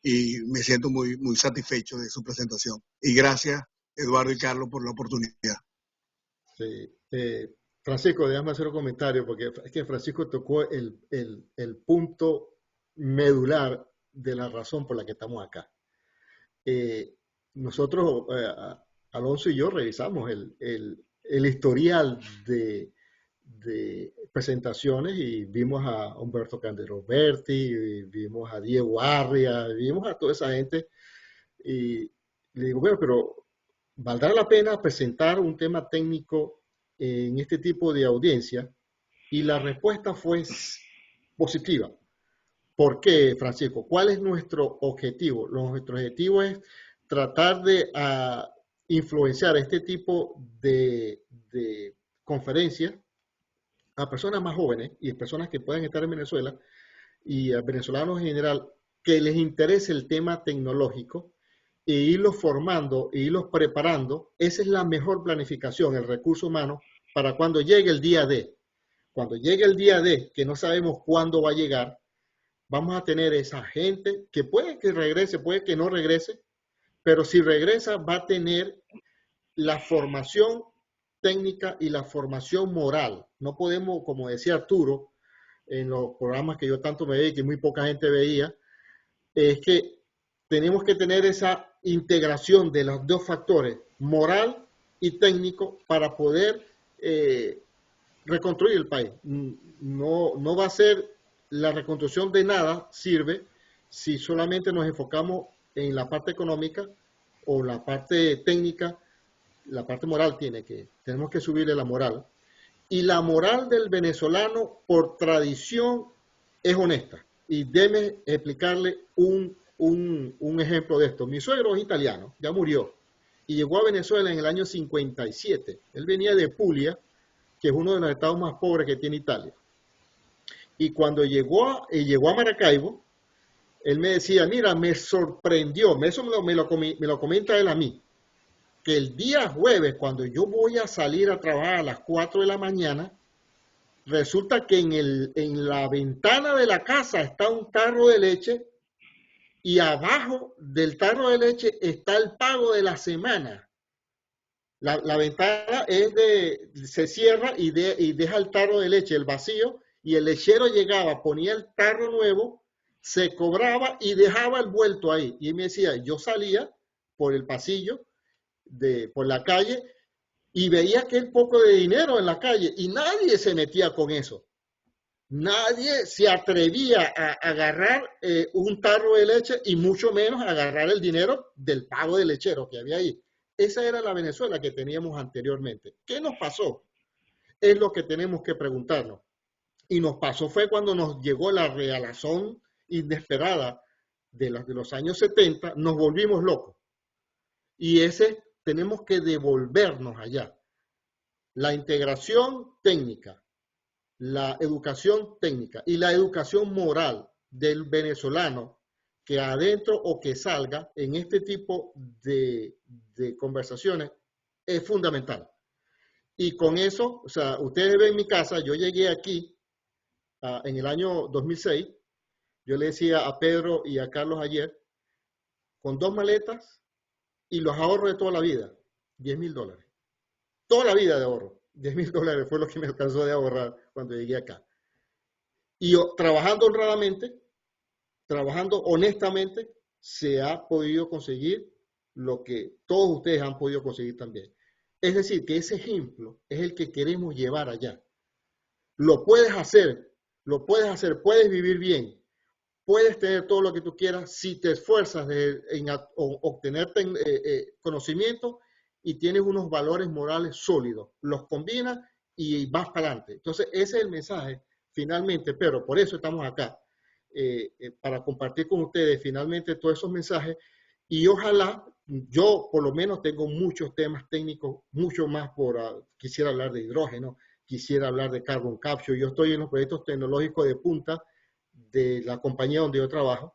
y me siento muy, muy satisfecho de su presentación. Y gracias, Eduardo y Carlos, por la oportunidad. Sí. Francisco, déjame hacer un comentario porque es que Francisco tocó el punto medular de la razón por la que estamos acá. Nosotros, Alonso y yo, revisamos el historial de presentaciones y vimos a Humberto Canderoberti, vimos a Diego Arria, vimos a toda esa gente y le digo, bueno, pero ¿valdrá la pena presentar un tema técnico en este tipo de audiencia? Y la respuesta fue positiva. ¿Por qué, Francisco? ¿Cuál es nuestro objetivo? Nuestro objetivo es tratar de influenciar este tipo de conferencias a personas más jóvenes y a personas que puedan estar en Venezuela y a venezolanos en general que les interese el tema tecnológico e irlos formando e irlos preparando. Esa es la mejor planificación, el recurso humano, para cuando llegue el día D. Cuando llegue el día D, que no sabemos cuándo va a llegar, vamos a tener esa gente que puede que regrese, puede que no regrese, pero si regresa va a tener la formación técnica y la formación moral. No podemos, como decía Arturo, en los programas que yo tanto me veía y que muy poca gente veía, es que tenemos que tener esa integración de los dos factores, moral y técnico, para poder reconstruir el país. No va a ser la reconstrucción de nada, sirve si solamente nos enfocamos en la parte económica o la parte técnica. La parte moral tenemos que subirle la moral. Y la moral del venezolano, por tradición, es honesta. Y déme explicarle un ejemplo de esto. Mi suegro es italiano, ya murió, y llegó a Venezuela en el año 57. Él venía de Puglia, que es uno de los estados más pobres que tiene Italia. Y cuando llegó a Maracaibo, él me decía, mira, me sorprendió, eso me lo comenta él a mí, que el día jueves, cuando yo voy a salir a trabajar a las 4 de la mañana, resulta que en la ventana de la casa está un tarro de leche y abajo del tarro de leche está el pago de la semana. La ventana se cierra y deja el tarro de leche, el vacío, y el lechero llegaba, ponía el tarro nuevo, se cobraba y dejaba el vuelto ahí. Y él me decía, yo salía por el pasillo, por la calle, y veía aquel poco de dinero en la calle, y nadie se metía con eso. Nadie se atrevía a agarrar un tarro de leche y mucho menos a agarrar el dinero del pago del lechero que había ahí. Esa era la Venezuela que teníamos anteriormente. ¿Qué nos pasó? Es lo que tenemos que preguntarnos. Y nos pasó fue cuando nos llegó la realazón inesperada de los años 70, nos volvimos locos. Y tenemos que devolvernos allá. La integración técnica, la educación técnica y la educación moral del venezolano que adentro o que salga en este tipo de conversaciones es fundamental. Y con eso, o sea, ustedes ven mi casa, yo llegué aquí en el año 2006, yo le decía a Pedro y a Carlos ayer, con 2 maletas y los ahorros de toda la vida, $10,000. Toda la vida de ahorro. $10,000 fue lo que me alcanzó de ahorrar cuando llegué acá. Y yo, trabajando honradamente, trabajando honestamente, se ha podido conseguir lo que todos ustedes han podido conseguir también. Es decir, que ese ejemplo es el que queremos llevar allá. Lo puedes hacer, puedes vivir bien, puedes tener todo lo que tú quieras si te esfuerzas en obtener conocimiento y tienes unos valores morales sólidos, los combinas y vas para adelante. Entonces, ese es el mensaje finalmente, pero por eso estamos acá, para compartir con ustedes finalmente todos esos mensajes y ojalá, yo por lo menos tengo muchos temas técnicos, mucho más quisiera hablar de hidrógeno, quisiera hablar de carbon capture, yo estoy en los proyectos tecnológicos de punta de la compañía donde yo trabajo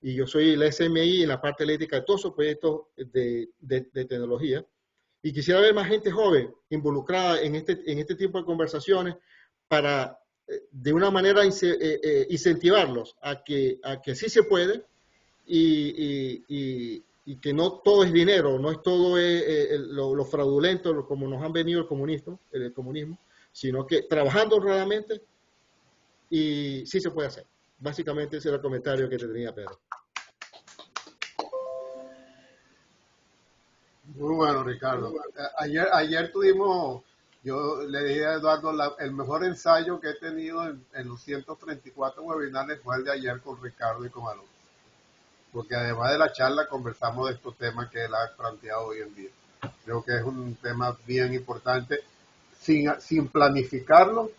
y yo soy el SMI en la parte eléctrica de todos esos proyectos de tecnología. Y quisiera ver más gente joven involucrada en este tipo de conversaciones para, de una manera, incentivarlos a que sí se puede y que no todo es dinero, no es todo lo fraudulento, como nos han venido el comunismo, sino que trabajando honradamente y sí se puede hacer. Básicamente ese era el comentario que te tenía, Pedro. Muy bueno, Ricardo. Ayer tuvimos, yo le dije a Eduardo, el mejor ensayo que he tenido en los 134 webinars fue el de ayer con Ricardo y con Alonso. Porque además de la charla conversamos de estos temas que él ha planteado hoy en día. Creo que es un tema bien importante. Sin planificarlo,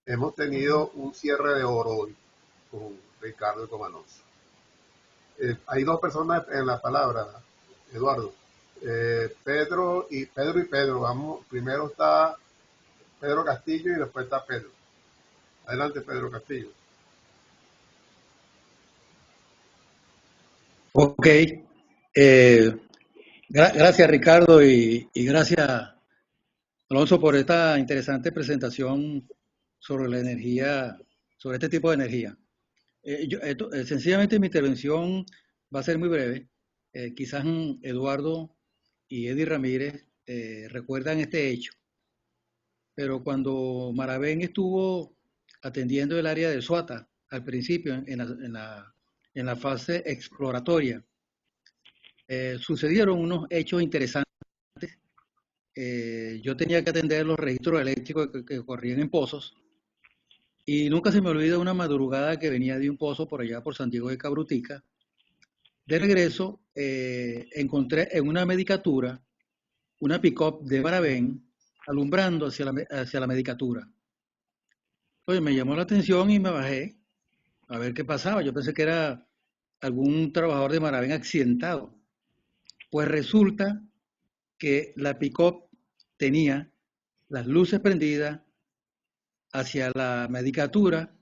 hemos tenido un cierre de oro hoy con Ricardo y con Alonso. Hay 2 personas en la palabra, Eduardo. Pedro y Pedro. Vamos, primero está Pedro Castillo y después está Pedro. Adelante, Pedro Castillo. Ok. Gracias, Ricardo, y gracias, Alonso, por esta interesante presentación sobre la energía, sobre este tipo de energía. Sencillamente mi intervención va a ser muy breve. Quizás Eduardo y Eddie Ramírez recuerdan este hecho, pero cuando Maravén estuvo atendiendo el área de Suata al principio, en la fase exploratoria, sucedieron unos hechos interesantes. Yo tenía que atender los registros eléctricos que corrían en pozos y nunca se me olvida una madrugada que venía de un pozo por allá por Santiago de Cabrutica. De regreso, encontré en una medicatura una pick-up de Maravén alumbrando hacia la medicatura. Oye, me llamó la atención y me bajé a ver qué pasaba. Yo pensé que era algún trabajador de Maravén accidentado. Pues resulta que la pick-up tenía las luces prendidas hacia la medicatura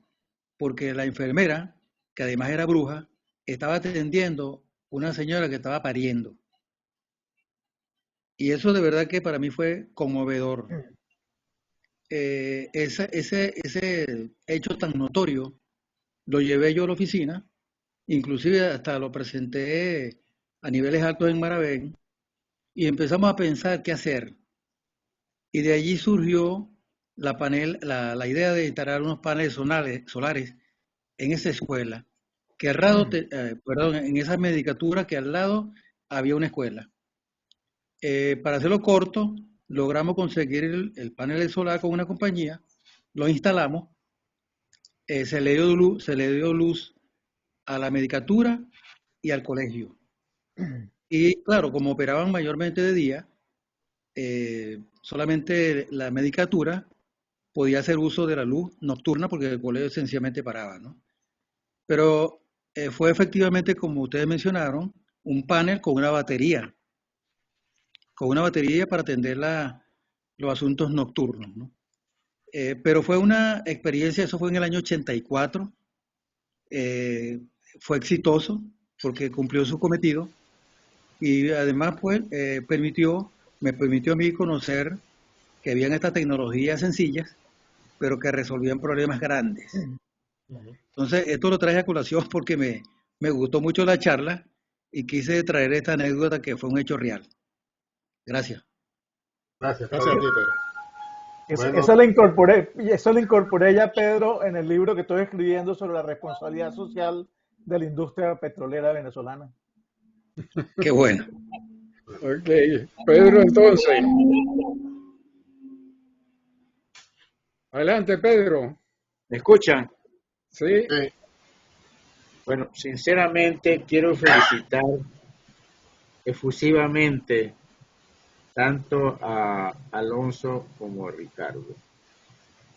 porque la enfermera que además era bruja, estaba atendiendo una señora que estaba pariendo. Y eso de verdad que para mí fue conmovedor. Ese hecho tan notorio lo llevé yo a la oficina, inclusive hasta lo presenté a niveles altos en Maravén, y empezamos a pensar qué hacer. Y de allí surgió la idea de instalar unos paneles solares en esa escuela, que al lado, en esa medicatura que al lado había una escuela. Para hacerlo corto, logramos conseguir el panel solar con una compañía, lo instalamos, se le dio luz a la medicatura y al colegio. Y claro, como operaban mayormente de día, solamente la medicatura podía hacer uso de la luz nocturna porque el colegio sencillamente paraba, ¿no? Pero fue efectivamente, como ustedes mencionaron, un panel con una batería para atender los asuntos nocturnos, ¿no? Pero fue una experiencia, eso fue en el año 84, fue exitoso porque cumplió su cometido y además pues me permitió a mí conocer que habían estas tecnologías sencillas, pero que resolvían problemas grandes. Entonces, esto lo traje a colación porque me gustó mucho la charla y quise traer esta anécdota que fue un hecho real. Gracias. Gracias, Gracias a ti, Pedro. Pedro. Bueno, Eso lo incorporé ya, Pedro, en el libro que estoy escribiendo sobre la responsabilidad social de la industria petrolera venezolana. Qué bueno. Ok, Pedro, entonces. Adelante, Pedro. ¿Me escuchan? Sí. sí, Bueno, sinceramente quiero felicitar efusivamente tanto a Alonso como a Ricardo.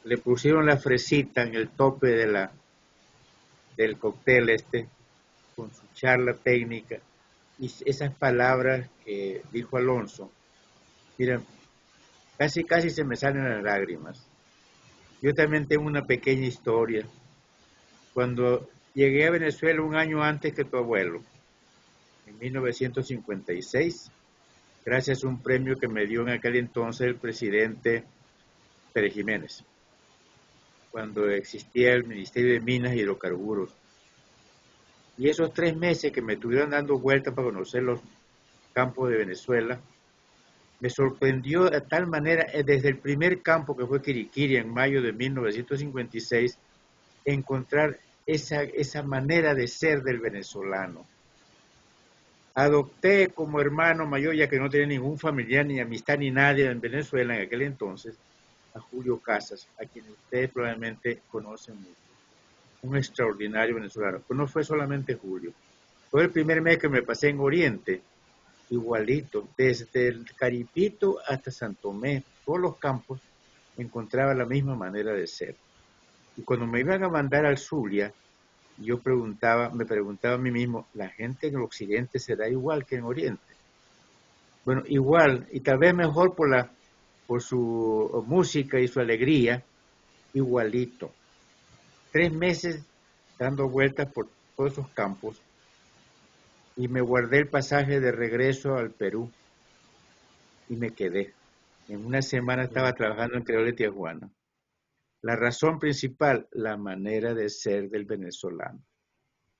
Le pusieron la fresita en el tope del cóctel con su charla técnica y esas palabras que dijo Alonso. Mira, casi se me salen las lágrimas. Yo también tengo una pequeña historia. Cuando llegué a Venezuela un año antes que tu abuelo, en 1956, gracias a un premio que me dio en aquel entonces el presidente Pérez Jiménez, cuando existía el Ministerio de Minas y Hidrocarburos. Y esos 3 meses que me estuvieron dando vueltas para conocer los campos de Venezuela, me sorprendió de tal manera, desde el primer campo que fue Quiriquiri en mayo de 1956, encontrar esa manera de ser del venezolano. Adopté como hermano mayor, ya que no tenía ningún familiar, ni amistad, ni nadie en Venezuela en aquel entonces, a Julio Casas, a quien ustedes probablemente conocen mucho. Un extraordinario venezolano. Pero no fue solamente Julio. Fue el primer mes que me pasé en Oriente, igualito, desde el Caripito hasta San Tomé, todos los campos, encontraba la misma manera de ser. Y cuando me iban a mandar al Zulia, yo me preguntaba a mí mismo, ¿la gente en el occidente será igual que en Oriente? Bueno, igual, y tal vez mejor por su música y su alegría, igualito. 3 meses dando vueltas por todos esos campos y me guardé el pasaje de regreso al Perú y me quedé. En una semana estaba trabajando en Creole Tijuana. La razón principal, la manera de ser del venezolano.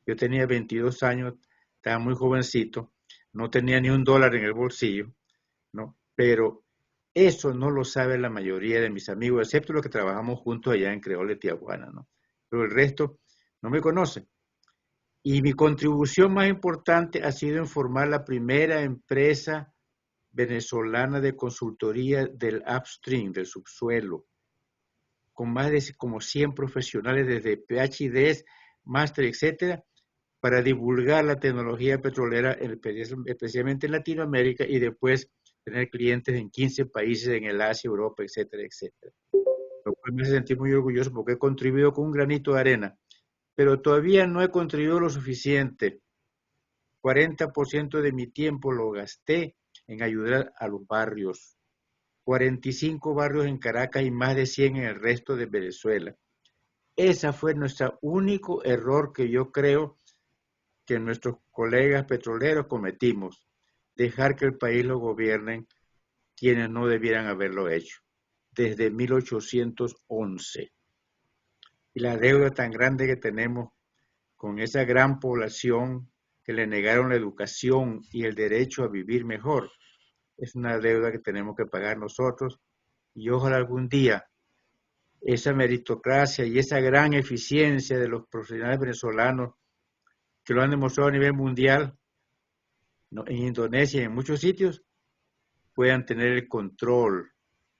Yo tenía 22 años, estaba muy jovencito, no tenía ni $1 en el bolsillo, ¿no? Pero eso no lo sabe la mayoría de mis amigos, excepto los que trabajamos juntos allá en Creole Tijuana, ¿no? Pero el resto no me conoce. Y mi contribución más importante ha sido en formar la primera empresa venezolana de consultoría del upstream, del subsuelo, con más de como 100 profesionales desde PhDs, máster, etcétera, para divulgar la tecnología petrolera, especialmente en Latinoamérica, y después tener clientes en 15 países en el Asia, Europa, etcétera, etcétera. Lo cual me hace sentir muy orgulloso porque he contribuido con un granito de arena, pero todavía no he contribuido lo suficiente. 40% de mi tiempo lo gasté en ayudar a los barrios. 45 barrios en Caracas y más de 100 en el resto de Venezuela. Ese fue nuestro único error que yo creo que nuestros colegas petroleros cometimos, dejar que el país lo gobiernen quienes no debieran haberlo hecho, desde 1811. Y la deuda tan grande que tenemos con esa gran población que le negaron la educación y el derecho a vivir mejor, es una deuda que tenemos que pagar nosotros, y ojalá algún día esa meritocracia y esa gran eficiencia de los profesionales venezolanos que lo han demostrado a nivel mundial, ¿no?, en Indonesia y en muchos sitios, puedan tener el control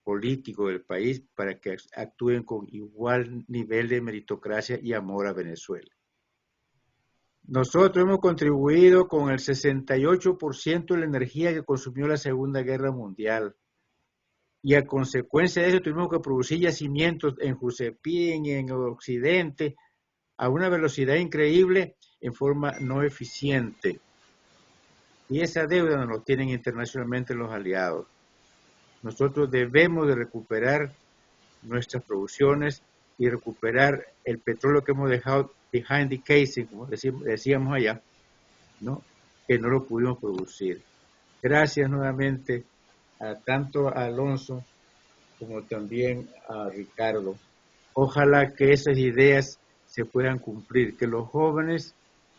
político del país para que actúen con igual nivel de meritocracia y amor a Venezuela. Nosotros hemos contribuido con el 68% de la energía que consumió la Segunda Guerra Mundial. Y a consecuencia de eso tuvimos que producir yacimientos en Jusepín y en Occidente a una velocidad increíble en forma no eficiente. Y esa deuda nos lo tienen internacionalmente los aliados. Nosotros debemos de recuperar nuestras producciones y recuperar el petróleo que hemos dejado behind the casing, como decíamos allá, ¿no?, que no lo pudimos producir. Gracias nuevamente tanto a Alonso como también a Ricardo. Ojalá que esas ideas se puedan cumplir, que los jóvenes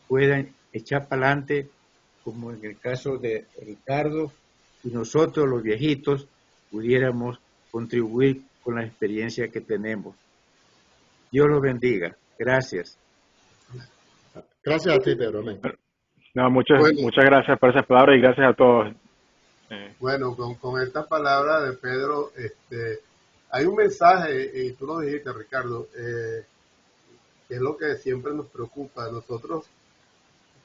puedan echar para adelante, como en el caso de Ricardo, y nosotros los viejitos pudiéramos contribuir con la experiencia que tenemos. Dios los bendiga. Gracias. Gracias a ti, Pedro. Amén. No, muchas Bueno, gracias por esas palabras y gracias a todos. bueno, con estas palabras de Pedro, hay un mensaje, y tú lo dijiste, Ricardo, que es lo que siempre nos preocupa. Nosotros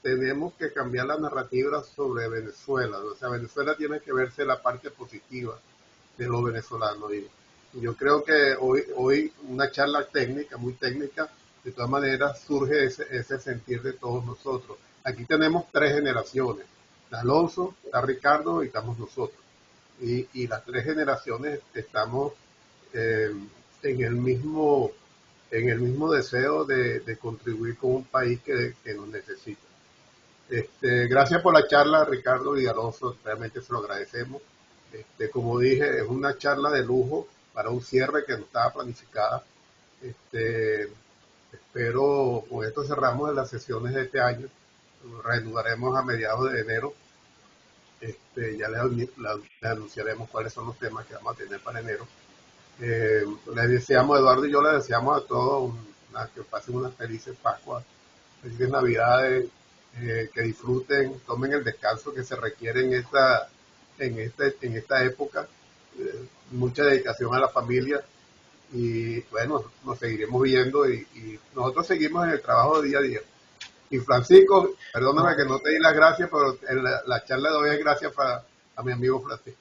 tenemos que cambiar la narrativa sobre Venezuela. O sea, Venezuela tiene que verse la parte positiva de los venezolanos. Y yo creo que hoy una charla técnica, muy técnica, de todas maneras surge ese sentir de todos nosotros. Aquí tenemos 3 generaciones. Está Alonso, está Ricardo y estamos nosotros. Y las 3 generaciones estamos en el mismo deseo de contribuir con un país que nos necesita. Gracias por la charla, Ricardo y Alonso, realmente se lo agradecemos. Como dije, es una charla de lujo para un cierre que no estaba planificada. Espero con esto cerramos las sesiones de este año. Reanudaremos a mediados de enero. Ya les anunciaremos cuáles son los temas que vamos a tener para enero. Les deseamos, Eduardo y yo les deseamos a todos que pasen unas felices Pascuas, felices Navidades, que disfruten, tomen el descanso que se requiere en esta época, mucha dedicación a la familia, y bueno, nos seguiremos viendo y nosotros seguimos en el trabajo de día a día. Y Francisco, perdóname que no te di las gracias, pero la charla de hoy es gracias a mi amigo Francisco.